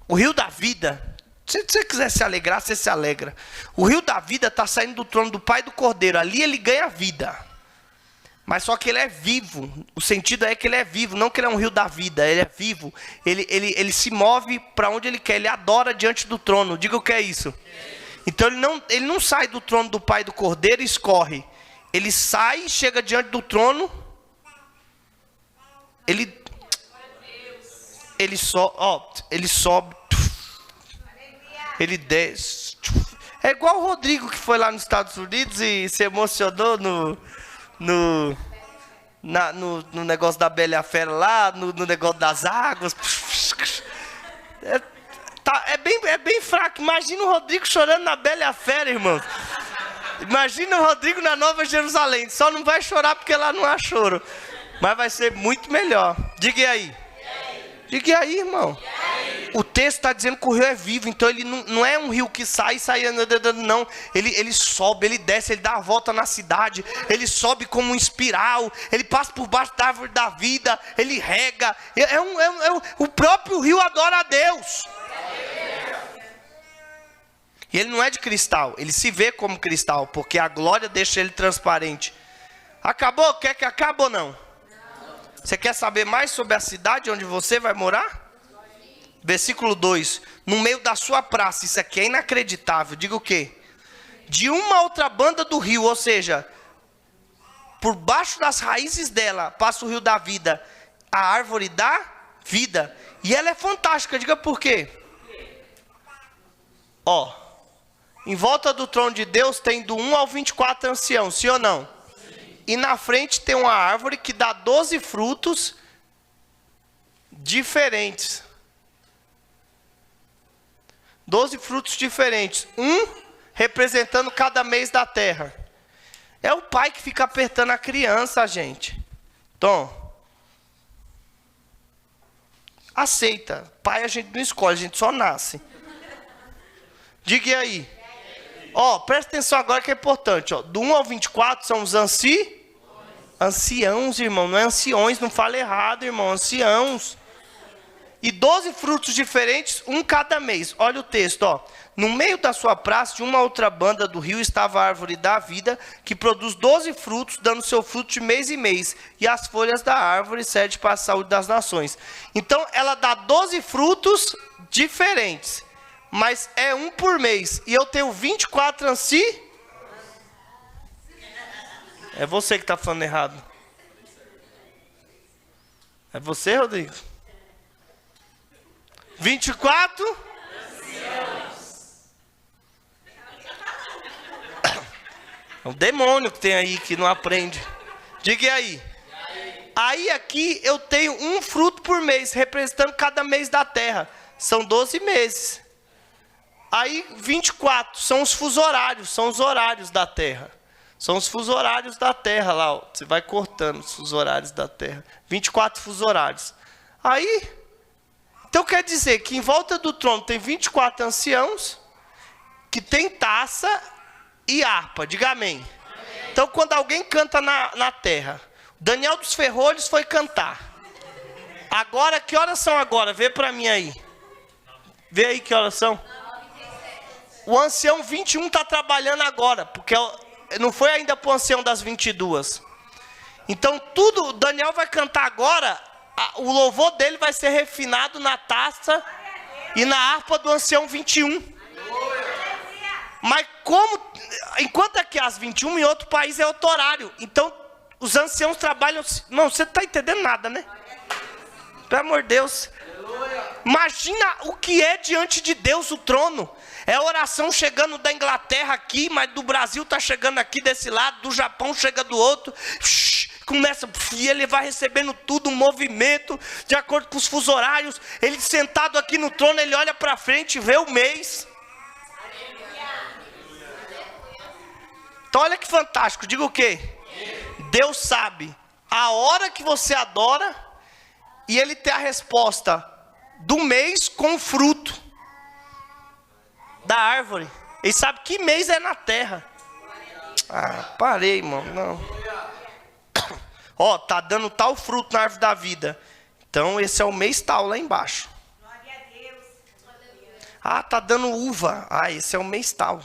O rio da vida, se você quiser se alegrar, você se alegra. O rio da vida está saindo do trono do Pai e do Cordeiro, ali ele ganha vida. Mas só que ele é vivo, o sentido é que ele é vivo, não que ele é um rio da vida, ele é vivo. Ele se move para onde ele quer, ele adora diante do trono, diga o que é isso. Então ele não sai do trono do Pai e do Cordeiro e escorre. Ele sai, chega diante do trono, ele sobe, ele desce. É igual o Rodrigo que foi lá nos Estados Unidos e se emocionou no negócio da Bela e a Fera lá, no negócio das águas. É bem fraco. Imagina o Rodrigo chorando na Bela e a Fera, irmãos. Imagina o Rodrigo na Nova Jerusalém. Só não vai chorar porque lá não há choro. Mas vai ser muito melhor. Diga aí. Diga aí, irmão. O texto está dizendo que o rio é vivo. Então ele não é um rio que sai, não. Ele sobe, ele desce, ele dá a volta na cidade. Ele sobe como um espiral. Ele passa por baixo da árvore da vida. Ele rega. O próprio rio adora a Deus. E ele não é de cristal. Ele se vê como cristal, porque a glória deixa ele transparente. Acabou? Quer que acabe ou não? Você quer saber mais sobre a cidade onde você vai morar? Versículo 2. No meio da sua praça, isso aqui é inacreditável. Diga o quê? De uma outra banda do rio, ou seja, por baixo das raízes dela, passa o rio da vida, a árvore da vida. E ela é fantástica, diga por quê? Em volta do trono de Deus tem do 1 ao 24 anciãos, sim ou não? E na frente tem uma árvore que dá 12 frutos diferentes. 12 frutos diferentes. Um representando cada mês da terra. É o pai que fica apertando a criança, gente. Tom. Aceita. Pai a gente não escolhe, a gente só nasce. Diga aí. Presta atenção agora que é importante. Do 1 ao 24 são os anciãos, irmão. Não é anciões, não fala errado, irmão. Anciãos. E 12 frutos diferentes, um cada mês. Olha o texto, No meio da sua praça, de uma outra banda do rio, estava a árvore da vida, que produz 12 frutos, dando seu fruto de mês em mês. E as folhas da árvore servem para a saúde das nações. Então, ela dá 12 frutos diferentes. Mas é um por mês. E eu tenho 24 anciãos. É você que está falando errado. É você, Rodrigo? 24? É um demônio que tem aí que não aprende. Diga aí. Aí aqui eu tenho um fruto por mês, representando cada mês da terra. São 12 meses. Aí 24 são os fusos horários, são os horários da terra. São os fusos horários da terra lá, você vai cortando os fusos horários da terra. 24 fusos horários. Aí, então quer dizer que em volta do trono tem 24 anciãos, que tem taça e harpa, diga amém. Então quando alguém canta na terra, Daniel dos Ferrolhos foi cantar. Agora, que horas são agora? Vê para mim aí. Vê aí que horas são. O ancião 21 está trabalhando agora, porque não foi ainda para o ancião das 22. Então tudo, Daniel vai cantar agora, o louvor dele vai ser refinado na taça e na harpa do ancião 21. Mas enquanto aqui às 21, em outro país é outro horário. Então os anciãos trabalham, não, você não está entendendo nada, né? Pelo amor de Deus. Imagina o que é diante de Deus o trono. É a oração chegando da Inglaterra aqui, mas do Brasil está chegando aqui desse lado, do Japão chega do outro. Começa, e ele vai recebendo tudo, um movimento, de acordo com os fusos horários. Ele sentado aqui no trono, ele olha para frente e vê o mês. Então olha que fantástico, diga o quê? Deus sabe a hora que você adora e Ele tem a resposta do mês com o fruto da árvore. Ele sabe que mês é na terra. Parei, irmão, não. Ó, tá dando tal fruto na árvore da vida. Então esse é o mês tal lá embaixo. Tá dando uva. Esse é o mês tal.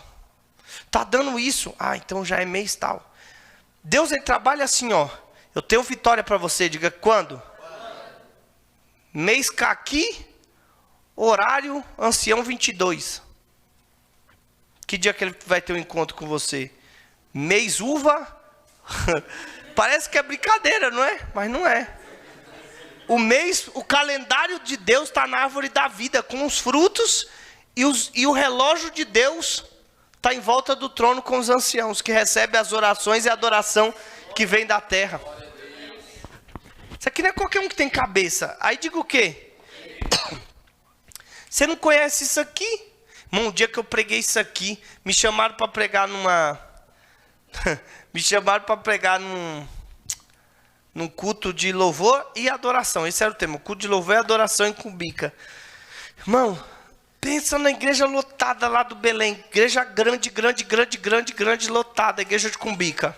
Tá dando isso. Então já é mês tal. Deus, ele trabalha assim, ó. Eu tenho vitória para você. Diga quando? Mês caqui, horário ancião 22. Que dia que ele vai ter um encontro com você? Mês uva. Parece que é brincadeira, não é? Mas não é. O calendário de Deus está na árvore da vida, com os frutos, e o relógio de Deus está em volta do trono com os anciãos, que recebem as orações e a adoração que vem da terra. Isso aqui não é qualquer um que tem cabeça. Aí diga o quê? Você não conhece isso aqui? Irmão, um dia que eu preguei isso aqui, me chamaram para pregar num culto de louvor e adoração. Esse era o tema, culto de louvor e adoração em Cumbica. Irmão, pensa na igreja lotada lá do Belém. Igreja grande, lotada, igreja de Cumbica.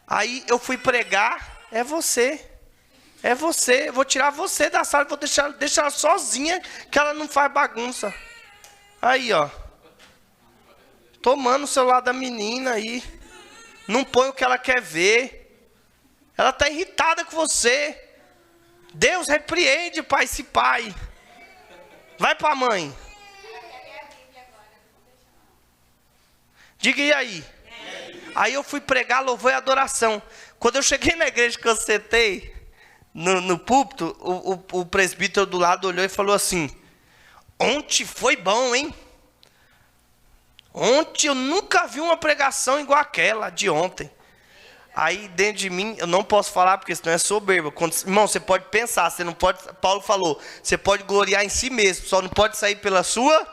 Aí eu fui pregar, é você, eu vou tirar você da sala, vou deixar ela sozinha, que ela não faz bagunça. Aí, ó, tomando o celular da menina aí, não põe o que ela quer ver. Ela está irritada com você. Deus repreende, pai, esse pai. Vai para a mãe. Diga e aí. Aí eu fui pregar louvor e adoração. Quando eu cheguei na igreja que eu sentei, no púlpito, o presbítero do lado olhou e falou assim: ontem foi bom, hein? Ontem eu nunca vi uma pregação igual aquela de ontem. Aí dentro de mim, eu não posso falar porque senão é soberba. Irmão, você pode pensar, você não pode, Paulo falou, você pode gloriar em si mesmo, só não pode sair pela sua.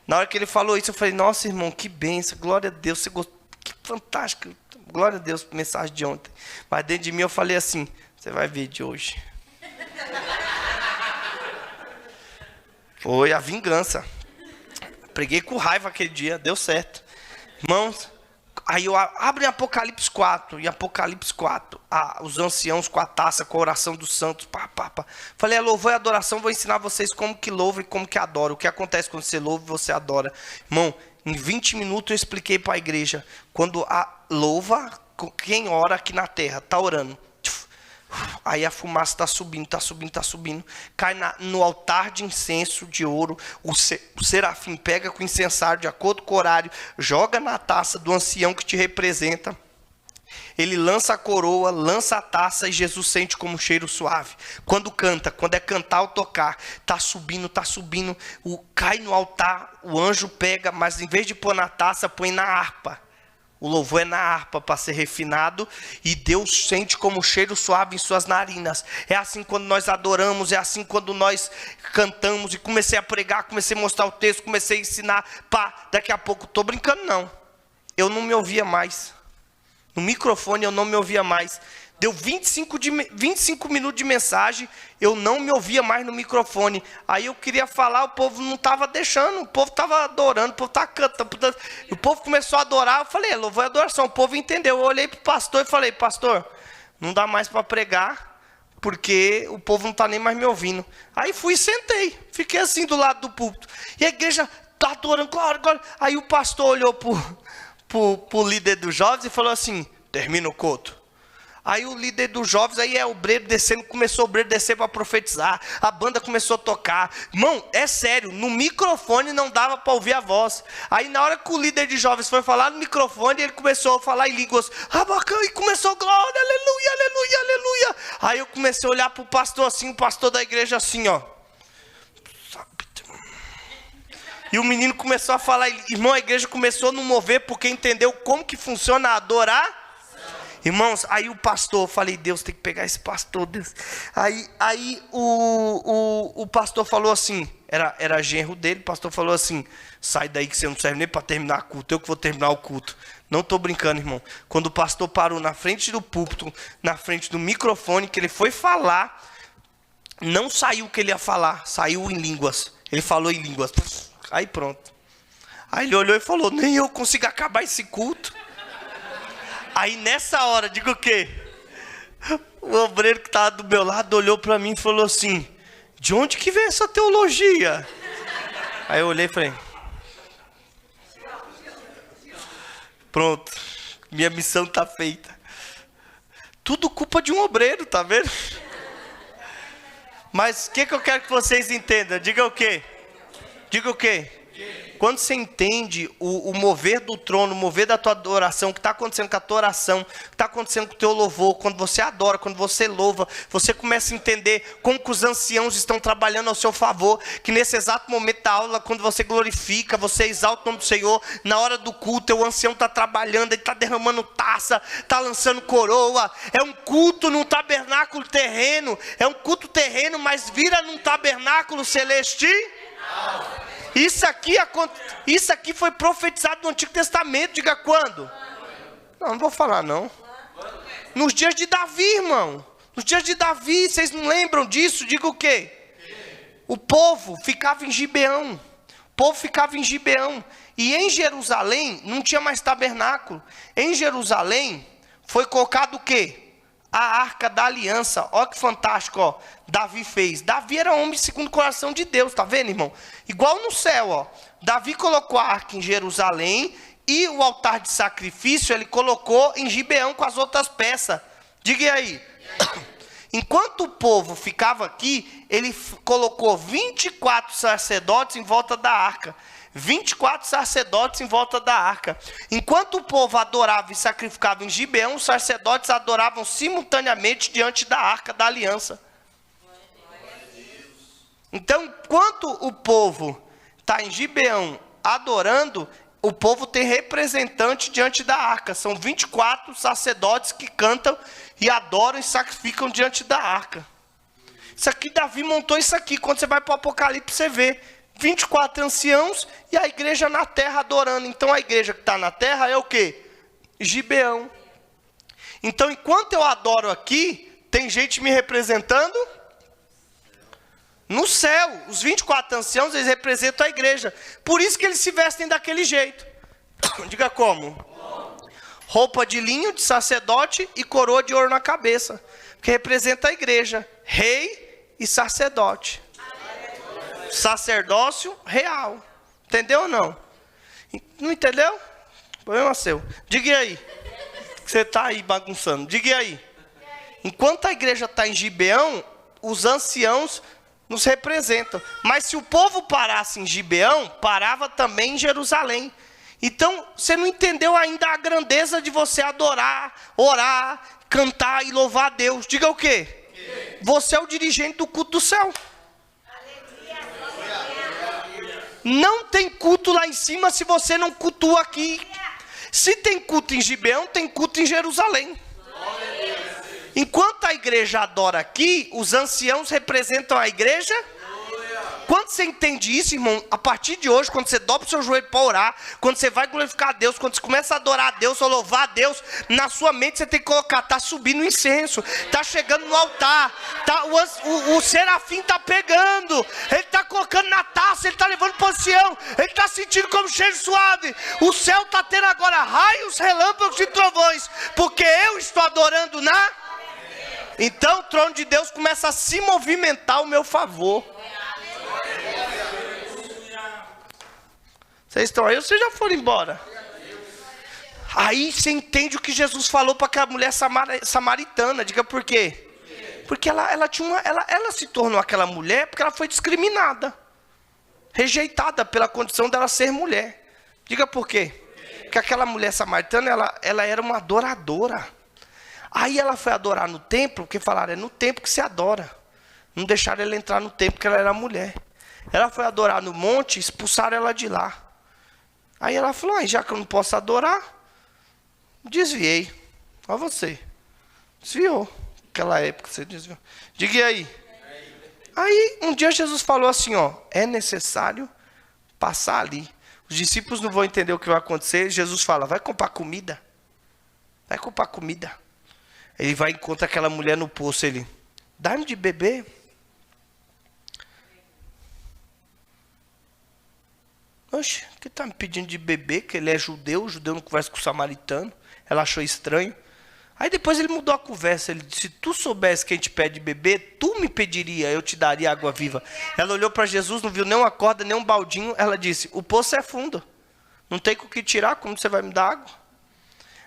Na hora que ele falou isso, eu falei: nossa, irmão, que bênção, glória a Deus, você gostou, que fantástico, glória a Deus, mensagem de ontem. Mas dentro de mim eu falei assim: você vai ver de hoje. Foi a vingança. Preguei com raiva aquele dia, deu certo. Irmãos, aí eu abro em Apocalipse 4, e Apocalipse 4, os anciãos com a taça, com a oração dos santos, Falei: louvor e adoração, vou ensinar vocês como que louva e como que adora. O que acontece quando você louva e você adora. Irmão, em 20 minutos eu expliquei para a igreja, quando louva, quem ora aqui na terra, está orando. Aí a fumaça está subindo, cai no altar de incenso de ouro, o serafim pega com o incensário de acordo com o horário, joga na taça do ancião que te representa, ele lança a coroa, lança a taça e Jesus sente como um cheiro suave. Quando é cantar ou tocar, está subindo, cai no altar, o anjo pega, mas em vez de pôr na taça, põe na harpa. O louvor é na harpa para ser refinado, e Deus sente como um cheiro suave em suas narinas. É assim quando nós adoramos, é assim quando nós cantamos. E comecei a pregar, comecei a mostrar o texto, comecei a ensinar. Daqui a pouco, estou brincando não, eu não me ouvia mais. No microfone eu não me ouvia mais. Deu 25 minutos de mensagem, eu não me ouvia mais no microfone. Aí eu queria falar, o povo não estava deixando, o povo estava adorando, o povo estava cantando. O povo começou a adorar, eu falei: louvor e adoração. O povo entendeu. Eu olhei para o pastor e falei: pastor, não dá mais para pregar, porque o povo não está nem mais me ouvindo. Aí fui e sentei, fiquei assim do lado do púlpito. E a igreja está adorando, glória. Aí o pastor olhou para o líder dos jovens e falou assim: termina o culto. Aí o líder dos jovens, aí o obreiro descendo, começou o obreiro descer para profetizar, a banda começou a tocar. Irmão, é sério, no microfone não dava para ouvir a voz. Aí na hora que o líder de jovens foi falar no microfone, ele começou a falar em línguas, e começou: glória, aleluia, aleluia, aleluia. Aí eu comecei a olhar para o pastor assim, o pastor da igreja assim, ó. E o menino começou a falar, irmão, a igreja começou a não mover, porque entendeu como que funciona adorar. Irmãos, aí o pastor, falei, Deus, tem que pegar esse pastor, Deus. Aí o pastor falou assim, era genro dele, o pastor falou assim, sai daí que você não serve nem para terminar o culto, eu que vou terminar o culto. Não estou brincando, irmão. Quando o pastor parou na frente do púlpito, na frente do microfone, que ele foi falar, não saiu o que ele ia falar, saiu em línguas. Ele falou em línguas. Aí pronto. Aí ele olhou e falou, nem eu consigo acabar esse culto. Aí nessa hora, digo o quê? O obreiro que estava do meu lado olhou para mim e falou assim, de onde que vem essa teologia? Aí eu olhei e falei, pronto, minha missão está feita. Tudo culpa de um obreiro, tá vendo? Mas o que eu quero que vocês entendam? Diga o quê? Diga o quê? Quando você entende o mover do trono, o mover da tua adoração, o que está acontecendo com a tua oração, o que está acontecendo com o teu louvor, quando você adora, quando você louva, você começa a entender como que os anciãos estão trabalhando ao seu favor, que nesse exato momento da aula, quando você glorifica, você exalta o nome do Senhor, na hora do culto, o ancião está trabalhando, ele está derramando taça, está lançando coroa, é um culto num tabernáculo terreno, é um culto terreno, mas vira num tabernáculo celestial. Isso aqui foi profetizado no Antigo Testamento. Diga quando? Não vou falar não. Nos dias de Davi, irmão. Nos dias de Davi, vocês não lembram disso? Diga o quê? O povo ficava em Gibeão. O povo ficava em Gibeão. E em Jerusalém não tinha mais tabernáculo. Em Jerusalém foi colocado o quê? A arca da aliança. Olha que fantástico, ó. Davi fez. Davi era homem segundo o coração de Deus, tá vendo, irmão? Igual no céu, ó. Davi colocou a arca em Jerusalém e o altar de sacrifício ele colocou em Gibeão com as outras peças. Diga aí. Enquanto o povo ficava aqui, ele colocou 24 sacerdotes em volta da arca. 24 sacerdotes em volta da arca. Enquanto o povo adorava e sacrificava em Gibeão, os sacerdotes adoravam simultaneamente diante da arca da aliança. Então, enquanto o povo está em Gibeão adorando, o povo tem representante diante da arca. São 24 sacerdotes que cantam e adoram e sacrificam diante da arca. Isso aqui, Davi montou isso aqui. Quando você vai para o Apocalipse, você vê 24 anciãos e a igreja na terra adorando. Então a igreja que está na terra é o quê? Gibeão. Então enquanto eu adoro aqui, tem gente me representando no céu. Os 24 anciãos, eles representam a igreja. Por isso que eles se vestem daquele jeito. Diga como? Roupa de linho de sacerdote e coroa de ouro na cabeça. Que representa a igreja. Rei e sacerdote. Sacerdócio real. Entendeu ou não? Não entendeu? Problema seu. Diga aí. Você está aí bagunçando. Diga aí. Enquanto a igreja está em Gibeão, os anciãos nos representam. Mas se o povo parasse em Gibeão, parava também em Jerusalém. Então, você não entendeu ainda a grandeza de você adorar, orar, cantar e louvar a Deus. Diga o quê? Você é o dirigente do culto do céu. Não tem culto lá em cima se você não cultua aqui. Se tem culto em Gibeão, tem culto em Jerusalém. Enquanto a igreja adora aqui, os anciãos representam a igreja. Quando você entende isso, irmão, a partir de hoje, quando você dobra o seu joelho para orar, quando você vai glorificar a Deus, quando você começa a adorar a Deus ou louvar a Deus, na sua mente você tem que colocar, está subindo o incenso, está chegando no altar, tá, o serafim está pegando, ele está colocando na taça, ele está levando para o Sião, ele está sentindo como cheiro suave, o céu está tendo agora raios, relâmpagos e trovões, porque eu estou adorando na... Então o trono de Deus começa a se movimentar ao meu favor. Vocês estão aí ou vocês já foram embora? Aí você entende o que Jesus falou para aquela mulher samaritana. Diga por quê? Porque ela se tornou aquela mulher porque ela foi discriminada, rejeitada pela condição dela ser mulher. Diga por quê? Porque aquela mulher samaritana ela era uma adoradora. Aí ela foi adorar no templo, porque falaram, é no templo que se adora. Não deixaram ela entrar no templo porque ela era mulher. Ela foi adorar no monte, expulsaram ela de lá. Aí ela falou, já que eu não posso adorar, desviei. Olha você. Desviou. Naquela época você desviou. Diga aí. Aí um dia Jesus falou assim, ó, é necessário passar ali. Os discípulos não vão entender o que vai acontecer. Jesus fala, vai comprar comida. Vai comprar comida. Ele vai e encontra aquela mulher no poço. Ele, dá-me de beber. Oxe, que está me pedindo de beber? Que ele é judeu. O judeu não conversa com o samaritano. Ela achou estranho. Aí depois ele mudou a conversa. Ele disse, se tu soubesse quem te pede de beber, tu me pediria, eu te daria água viva. Ela olhou para Jesus, não viu nem uma corda, nem um baldinho. Ela disse, o poço é fundo. Não tem com o que tirar, como você vai me dar água?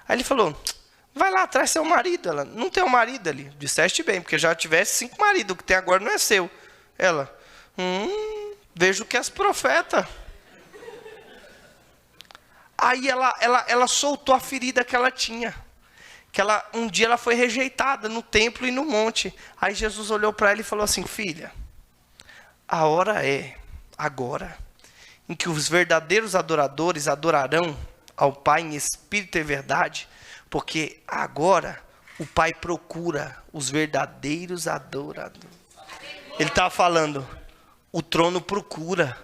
Aí ele falou, vai lá, traz seu marido. Ela, não tem um marido ali. Disseste bem, porque já tivesse 5 maridos. O que tem agora não é seu. Ela, vejo que és profeta. Aí ela soltou a ferida que ela tinha. Que um dia ela foi rejeitada no templo e no monte. Aí Jesus olhou para ela e falou assim, filha, a hora é agora em que os verdadeiros adoradores adorarão ao Pai em espírito e verdade, porque agora o Pai procura os verdadeiros adoradores. Ele está falando, o trono procura.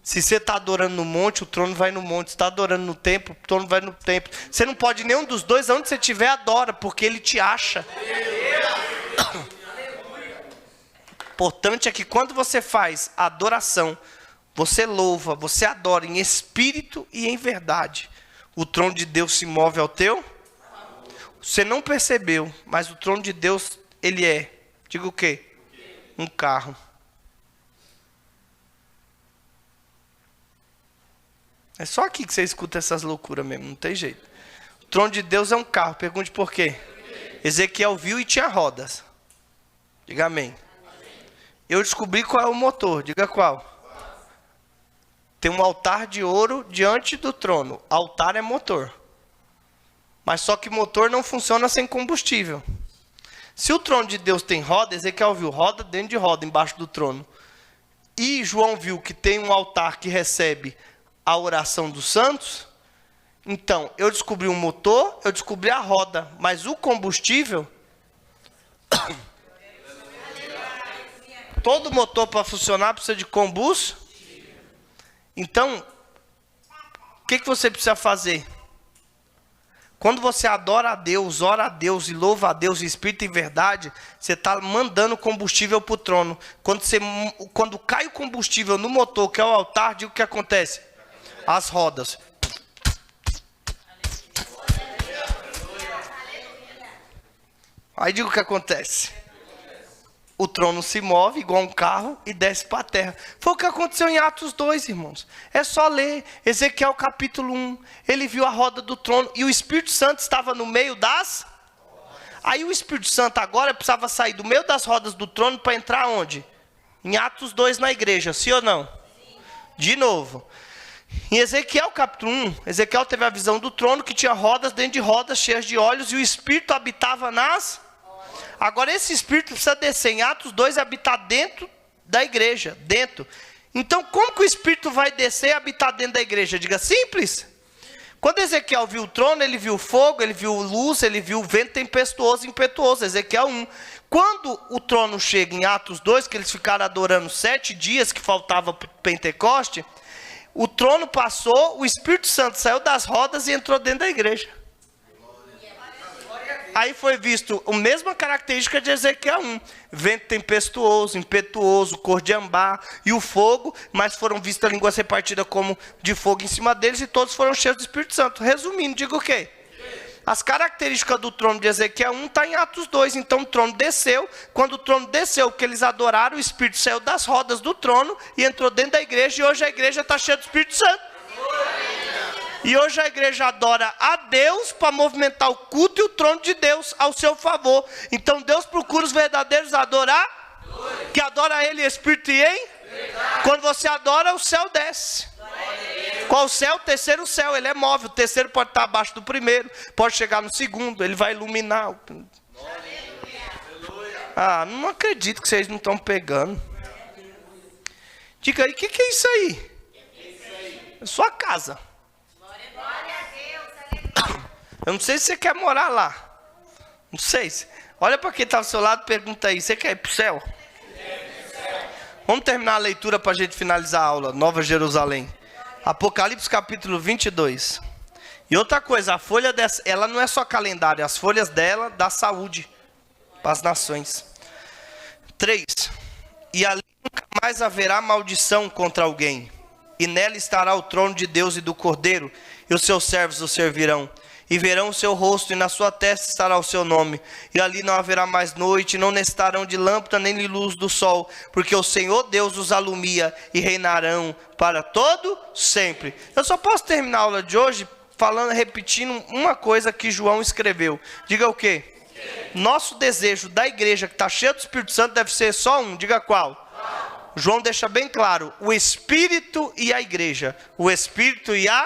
Se você está adorando no monte, o trono vai no monte. Se está adorando no templo, o trono vai no templo. Você não pode nenhum dos dois, onde você estiver, adora, porque ele te acha. O importante é que quando você faz a adoração, você louva, você adora em espírito e em verdade. O trono de Deus se move ao teu. Você não percebeu, mas o trono de Deus, ele é, diga o quê? Um carro. É só aqui que você escuta essas loucuras mesmo, não tem jeito. O trono de Deus é um carro, pergunte por quê. Ezequiel viu e tinha rodas. Diga amém. Eu descobri qual é o motor, diga qual. Tem um altar de ouro diante do trono. Altar é motor. Mas só que motor não funciona sem combustível. Se o trono de Deus tem roda, Ezequiel viu roda dentro de roda, embaixo do trono. E João viu que tem um altar que recebe a oração dos santos. Então, eu descobri um motor, eu descobri a roda, mas o combustível, todo motor para funcionar precisa de combustível. Então, o que você precisa fazer? Quando você adora a Deus, ora a Deus e louva a Deus em espírito e verdade, você está mandando combustível para o trono. Quando cai o combustível no motor, que é o altar, diga o que acontece? As rodas. Aí diga o que acontece. O trono se move igual um carro e desce para a terra. Foi o que aconteceu em Atos 2, irmãos. É só ler Ezequiel capítulo 1. Ele viu a roda do trono e o Espírito Santo estava no meio das... Aí o Espírito Santo agora precisava sair do meio das rodas do trono para entrar onde? Em Atos 2 na igreja, sim ou não? De novo. Em Ezequiel capítulo 1, Ezequiel teve a visão do trono que tinha rodas dentro de rodas cheias de olhos e o Espírito habitava nas... Agora esse Espírito precisa descer em Atos 2 e habitar dentro da igreja, dentro. Então como que o Espírito vai descer e habitar dentro da igreja? Diga, simples. Quando Ezequiel viu o trono, ele viu fogo, ele viu luz, ele viu vento tempestuoso e impetuoso, Ezequiel 1. Quando o trono chega em Atos 2, que eles ficaram adorando 7 dias que faltava para o Pentecoste, o trono passou, o Espírito Santo saiu das rodas e entrou dentro da igreja. Aí foi visto a mesma característica de Ezequiel 1. Vento tempestuoso, impetuoso, cor de ambá e o fogo, mas foram vistas línguas repartidas como de fogo em cima deles e todos foram cheios do Espírito Santo. Resumindo, diga o quê? As características do trono de Ezequiel 1 está em Atos 2. Então o trono desceu. Quando o trono desceu, que eles adoraram, o Espírito saiu das rodas do trono e entrou dentro da igreja. E hoje a igreja está cheia do Espírito Santo. E hoje a igreja adora a Deus para movimentar o culto e o trono de Deus ao seu favor. Então Deus procura os verdadeiros adorar, que adora Ele em espírito e em. Quando você adora, o céu desce. Qual céu? O terceiro céu, ele é móvel. O terceiro pode estar abaixo do primeiro, pode chegar no segundo, ele vai iluminar. Ah, não acredito que vocês não estão pegando. Diga aí, o que é isso aí? É sua casa. Eu não sei se você quer morar lá. Não sei. Olha para quem está ao seu lado e pergunta aí, você quer ir para o céu? Vamos terminar a leitura para a gente finalizar a aula. Nova Jerusalém. Apocalipse capítulo 22. E outra coisa, a folha dessa, ela não é só calendário, as folhas dela dá saúde para as nações. 3. E ali nunca mais haverá maldição contra alguém. E nela estará o trono de Deus e do Cordeiro, e os seus servos o servirão. E verão o seu rosto, e na sua testa estará o seu nome. E ali não haverá mais noite, não necessitarão de lâmpada nem de luz do sol, porque o Senhor Deus os alumia, e reinarão para todo sempre. Eu só posso terminar a aula de hoje repetindo uma coisa que João escreveu. Diga o quê? Nosso desejo da igreja que está cheia do Espírito Santo deve ser só um. Diga qual? João deixa bem claro: o Espírito e a igreja. O Espírito e a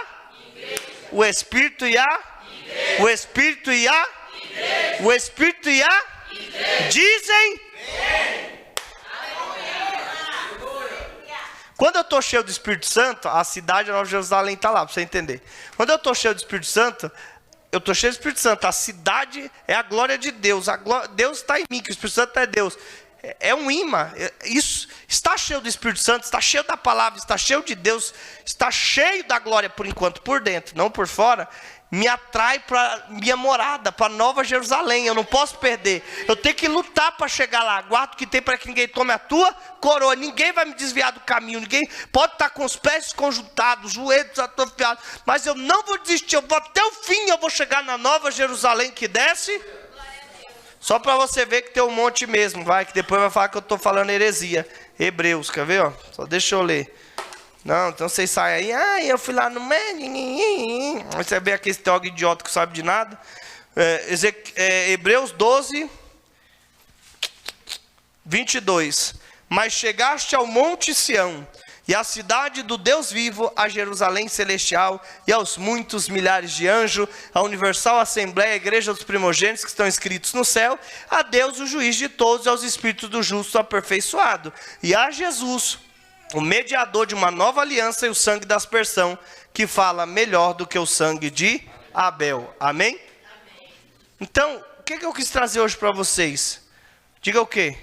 igreja. O Espírito e a igreja. O Espírito e a igreja. O Espírito e a igreja. Dizem. Quando eu estou cheio do Espírito Santo, a cidade de Nova Jerusalém está lá, para você entender. Quando eu estou cheio do Espírito Santo, eu estou cheio do Espírito Santo. A cidade é a glória de Deus. Deus está em mim, que o Espírito Santo é Deus. É um imã. Isso está cheio do Espírito Santo, está cheio da palavra, está cheio de Deus, está cheio da glória por enquanto, por dentro, não por fora. Me atrai para minha morada, para Nova Jerusalém. Eu não posso perder. Eu tenho que lutar para chegar lá. Guardo o que tem para que ninguém tome a tua coroa. Ninguém vai me desviar do caminho. Ninguém pode estar com os pés desconjuntados, joelhos atrofiados. Mas eu não vou desistir. Eu vou até o fim. Eu vou chegar na Nova Jerusalém que desce. Só para você ver que tem um monte mesmo. Vai, que depois vai falar que eu estou falando heresia. Hebreus, quer ver? Ó? Só deixa eu ler. Não, então vocês saem aí, eu fui lá no meio, você vê aquele teólogo idiota que sabe de nada. Hebreus 12, 22. Mas chegaste ao monte Sião, e à cidade do Deus vivo, a Jerusalém celestial, e aos muitos milhares de anjos, a universal assembleia, a igreja dos primogênitos que estão inscritos no céu, a Deus o juiz de todos, e aos espíritos do justo aperfeiçoado, e a Jesus, o mediador de uma nova aliança, e o sangue da aspersão, que fala melhor do que o sangue de Abel. Amém? Amém. Então, o que eu quis trazer hoje para vocês? Diga o quê?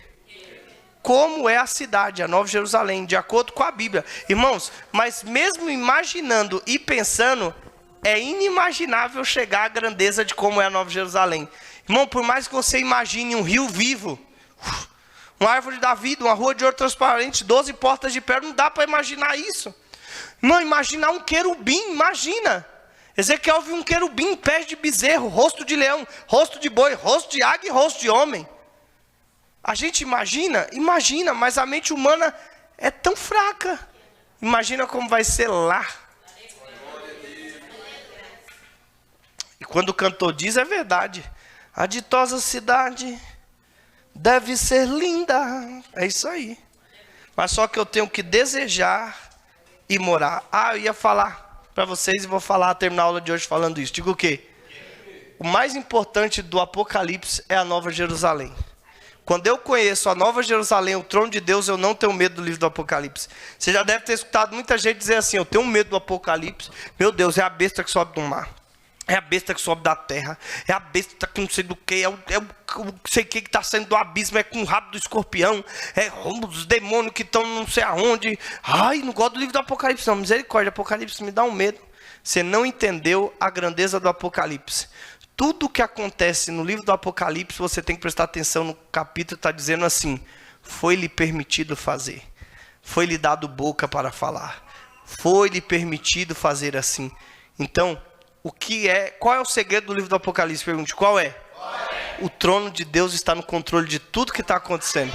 Como é a cidade, a Nova Jerusalém, de acordo com a Bíblia. Irmãos, mas mesmo imaginando e pensando, é inimaginável chegar à grandeza de como é a Nova Jerusalém. Irmão, por mais que você imagine um rio vivo, uma árvore da vida, uma rua de ouro transparente, 12 portas de pedra, não dá para imaginar isso. Não, imaginar um querubim, imagina. Ezequiel viu um querubim, pés de bezerro, rosto de leão, rosto de boi, rosto de águia e rosto de homem. A gente imagina, mas a mente humana é tão fraca. Imagina como vai ser lá. E quando o cantor diz, é verdade. A ditosa cidade deve ser linda. É isso aí. Mas só que eu tenho que desejar e morar. Eu ia falar para vocês e vou terminar a aula de hoje falando isso. Digo o quê? O mais importante do Apocalipse é a Nova Jerusalém. Quando eu conheço a Nova Jerusalém, o trono de Deus, eu não tenho medo do livro do Apocalipse. Você já deve ter escutado muita gente dizer assim: eu tenho medo do Apocalipse. Meu Deus, é a besta que sobe do mar. É a besta que sobe da terra. É a besta que não sei do que. É o sei que está saindo do abismo. É com o rabo do escorpião. É os demônios que estão não sei aonde. Ai, não gosto do livro do Apocalipse não. Misericórdia, Apocalipse me dá um medo. Você não entendeu a grandeza do Apocalipse. Tudo que acontece no livro do Apocalipse, você tem que prestar atenção no capítulo, está dizendo assim: foi-lhe permitido fazer. Foi-lhe dado boca para falar. Foi-lhe permitido fazer assim. Então, qual é o segredo do livro do Apocalipse? Pergunte, qual é? O trono de Deus está no controle de tudo que está acontecendo.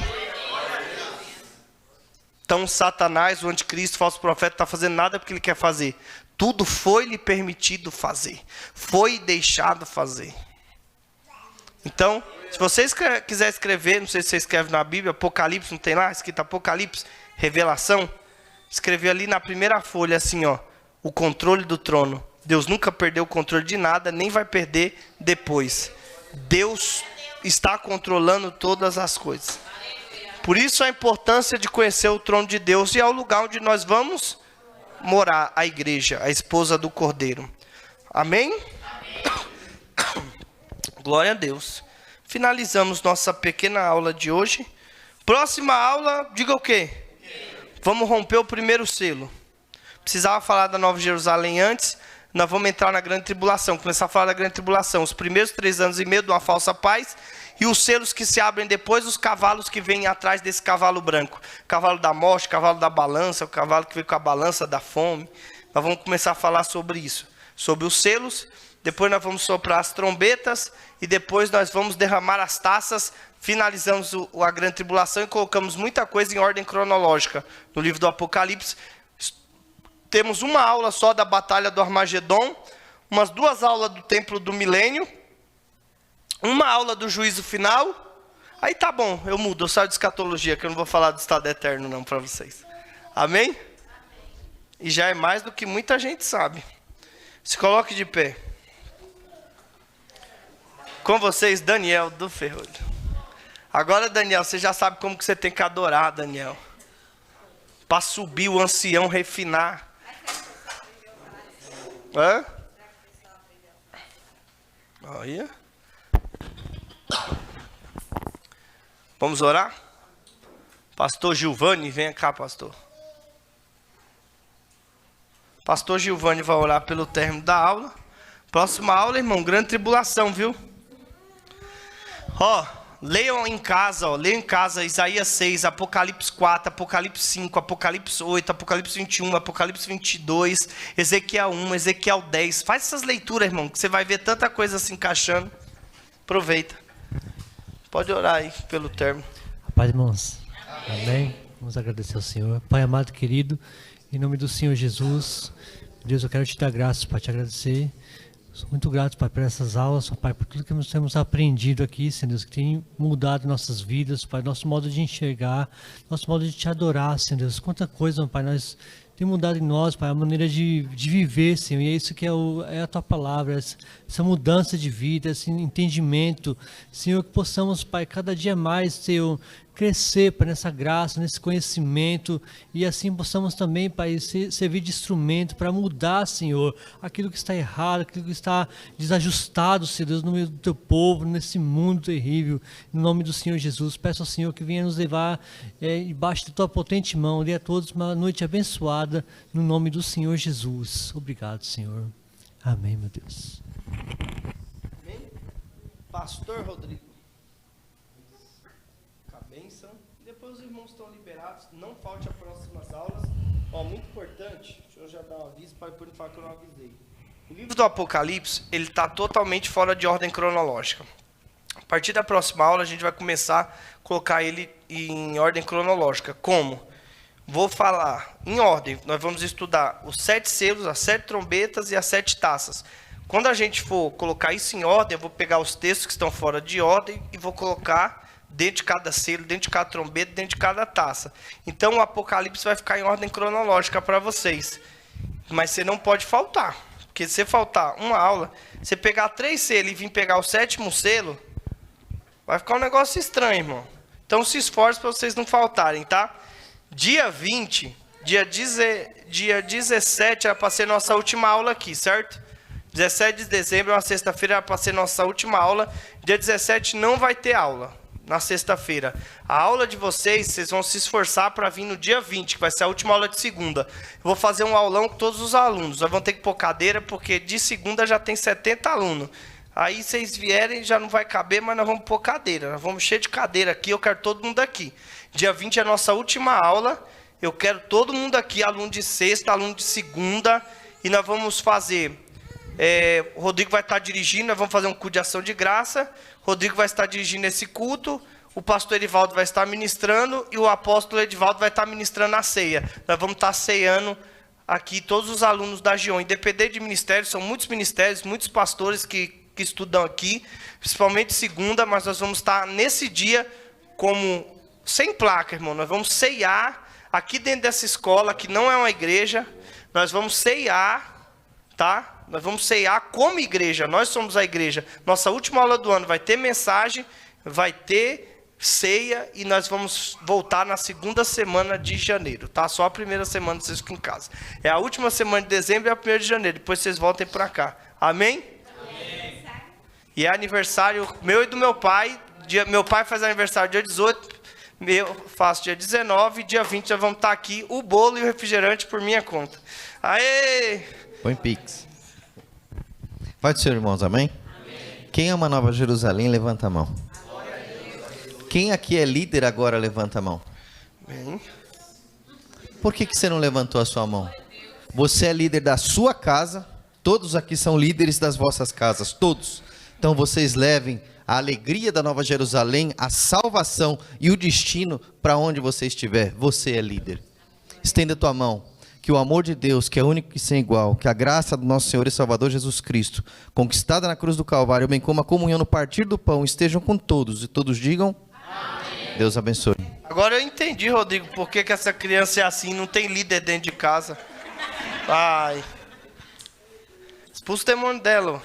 Então Satanás, o anticristo, o falso profeta, está fazendo nada porque ele quer fazer. Tudo foi-lhe permitido fazer. Foi deixado fazer. Então, se você quiser escrever, não sei se você escreve na Bíblia, Apocalipse, não tem lá escrito Apocalipse, Revelação, escrever ali na primeira folha assim, ó, o controle do trono. Deus nunca perdeu o controle de nada, nem vai perder depois. Deus está controlando todas as coisas. Por isso a importância de conhecer o trono de Deus, e é o lugar onde nós vamos morar, a igreja, a esposa do Cordeiro. Amém? Glória a Deus. Finalizamos nossa pequena aula de hoje. Próxima aula, diga o quê? Vamos romper o primeiro selo. Precisava falar da Nova Jerusalém antes. Nós vamos entrar na grande tribulação. Começar a falar da grande tribulação. Os primeiros 3 anos e meio de uma falsa paz. E os selos que se abrem depois, os cavalos que vêm atrás desse cavalo branco. Cavalo da morte, cavalo da balança, o cavalo que vem com a balança da fome. Nós vamos começar a falar sobre isso. Sobre os selos. Depois nós vamos soprar as trombetas. E depois nós vamos derramar as taças. Finalizamos a grande tribulação e colocamos muita coisa em ordem cronológica. No livro do Apocalipse. Temos uma aula só da batalha do Armagedon. Umas 2 aulas do templo do milênio. Uma aula do juízo final. Aí tá bom, eu mudo, eu saio de escatologia, que eu não vou falar do estado eterno não para vocês. Amém? E já é mais do que muita gente sabe. Se coloque de pé. Com vocês, Daniel do Ferrolho. Agora, Daniel, você já sabe como que você tem que adorar, Daniel. Para subir o ancião, refinar. Hã? Olha. Vamos orar? Pastor Gilvani, venha cá, pastor. Pastor Gilvani vai orar pelo término da aula. Próxima aula, irmão, grande tribulação, viu? Leiam em casa Isaías 6, Apocalipse 4, Apocalipse 5, Apocalipse 8, Apocalipse 21, Apocalipse 22, Ezequiel 1, Ezequiel 10. Faz essas leituras, irmão, que você vai ver tanta coisa se encaixando. Aproveita. Pode orar aí pelo término. Paz, irmãos. Amém. Vamos agradecer ao Senhor. Pai amado, querido, em nome do Senhor Jesus, Deus, eu quero te dar graças, Pai, te agradecer. Sou muito grato, Pai, por essas aulas, Pai, por tudo que nós temos aprendido aqui, Senhor Deus, que tem mudado nossas vidas, Pai, nosso modo de enxergar, nosso modo de te adorar, Senhor Deus. Quanta coisa, Pai, nós tem mudado em nós, Pai, a maneira de viver, Senhor, e é isso que é a Tua palavra, essa mudança de vida, esse entendimento, Senhor, que possamos, Pai, cada dia mais, Senhor, crescer, Pai, nessa graça, nesse conhecimento, e assim possamos também, Pai, servir de instrumento para mudar, Senhor, aquilo que está errado, aquilo que está desajustado, Senhor Deus, no meio do Teu povo, nesse mundo terrível, no nome do Senhor Jesus. Peço ao Senhor que venha nos levar debaixo da Tua potente mão. Dê a todos uma noite abençoada, no nome do Senhor Jesus. Obrigado, Senhor. Amém, meu Deus. Amém? Pastor Rodrigo. Bênção. Depois os irmãos estão liberados. Não falte as próximas aulas. Muito importante. Deixa eu já dar um aviso para depois não falar que eu não avisei. O livro do Apocalipse, ele está totalmente fora de ordem cronológica. A partir da próxima aula, a gente vai começar a colocar ele em ordem cronológica. Como? Vou falar em ordem. Nós vamos estudar os 7 selos, as 7 trombetas e as 7 taças. Quando a gente for colocar isso em ordem, eu vou pegar os textos que estão fora de ordem e vou colocar dentro de cada selo, dentro de cada trombeta, dentro de cada taça. Então o Apocalipse vai ficar em ordem cronológica para vocês. Mas você não pode faltar. Porque se você faltar uma aula, você pegar 3 selos e vir pegar o 7º selo, vai ficar um negócio estranho, irmão. Então se esforce para vocês não faltarem, tá? Dia 20, dia 17 era para ser nossa última aula aqui, certo? 17 de dezembro, uma sexta-feira, era para ser nossa última aula. Dia 17 não vai ter aula. Na sexta-feira. A aula de vocês vão se esforçar para vir no dia 20, que vai ser a última aula de segunda. Eu vou fazer um aulão com todos os alunos. Nós vamos ter que pôr cadeira, porque de segunda já tem 70 alunos. Aí vocês vierem, já não vai caber, mas nós vamos pôr cadeira. Nós vamos cheio de cadeira aqui, eu quero todo mundo aqui. Dia 20 é a nossa última aula. Eu quero todo mundo aqui, aluno de sexta, aluno de segunda. E nós vamos fazer... o Rodrigo vai estar dirigindo, nós vamos fazer um culto de ação de graça. Rodrigo vai estar dirigindo esse culto, o pastor Edivaldo vai estar ministrando e o apóstolo Edivaldo vai estar ministrando a ceia. Nós vamos estar ceando aqui todos os alunos da Gion. Independente de ministério, são muitos ministérios, muitos pastores que estudam aqui, principalmente segunda, mas nós vamos estar nesse dia como sem placa, irmão. Nós vamos ceiar aqui dentro dessa escola, que não é uma igreja, nós vamos ceiar, tá? Nós vamos ceiar como igreja, nós somos a igreja. Nossa última aula do ano vai ter mensagem, vai ter ceia e nós vamos voltar na segunda semana de janeiro, tá? Só a primeira semana vocês ficam em casa. É a última semana de dezembro e a primeira de janeiro, depois vocês voltem para cá. Amém? Amém. E é aniversário meu e do meu pai. Meu pai faz aniversário dia 18, eu faço dia 19, dia 20 já vamos estar aqui, o bolo e o refrigerante por minha conta. Aê! Põe Pix. Vai do Senhor, irmãos, amém? Quem ama Nova Jerusalém, levanta a mão. Quem aqui é líder agora, levanta a mão. Bem. Por que você não levantou a sua mão? Você é líder da sua casa, todos aqui são líderes das vossas casas, todos. Então vocês levem a alegria da Nova Jerusalém, a salvação e o destino para onde você estiver. Você é líder. Estenda a tua mão. Que o amor de Deus, que é único e sem igual, que a graça do nosso Senhor e Salvador Jesus Cristo, conquistada na cruz do Calvário, bem como a comunhão no partir do pão, estejam com todos. E todos digam, amém. Deus abençoe. Agora eu entendi, Rodrigo, por que essa criança é assim, não tem líder dentro de casa. Ai. Expulsa o demônio dela.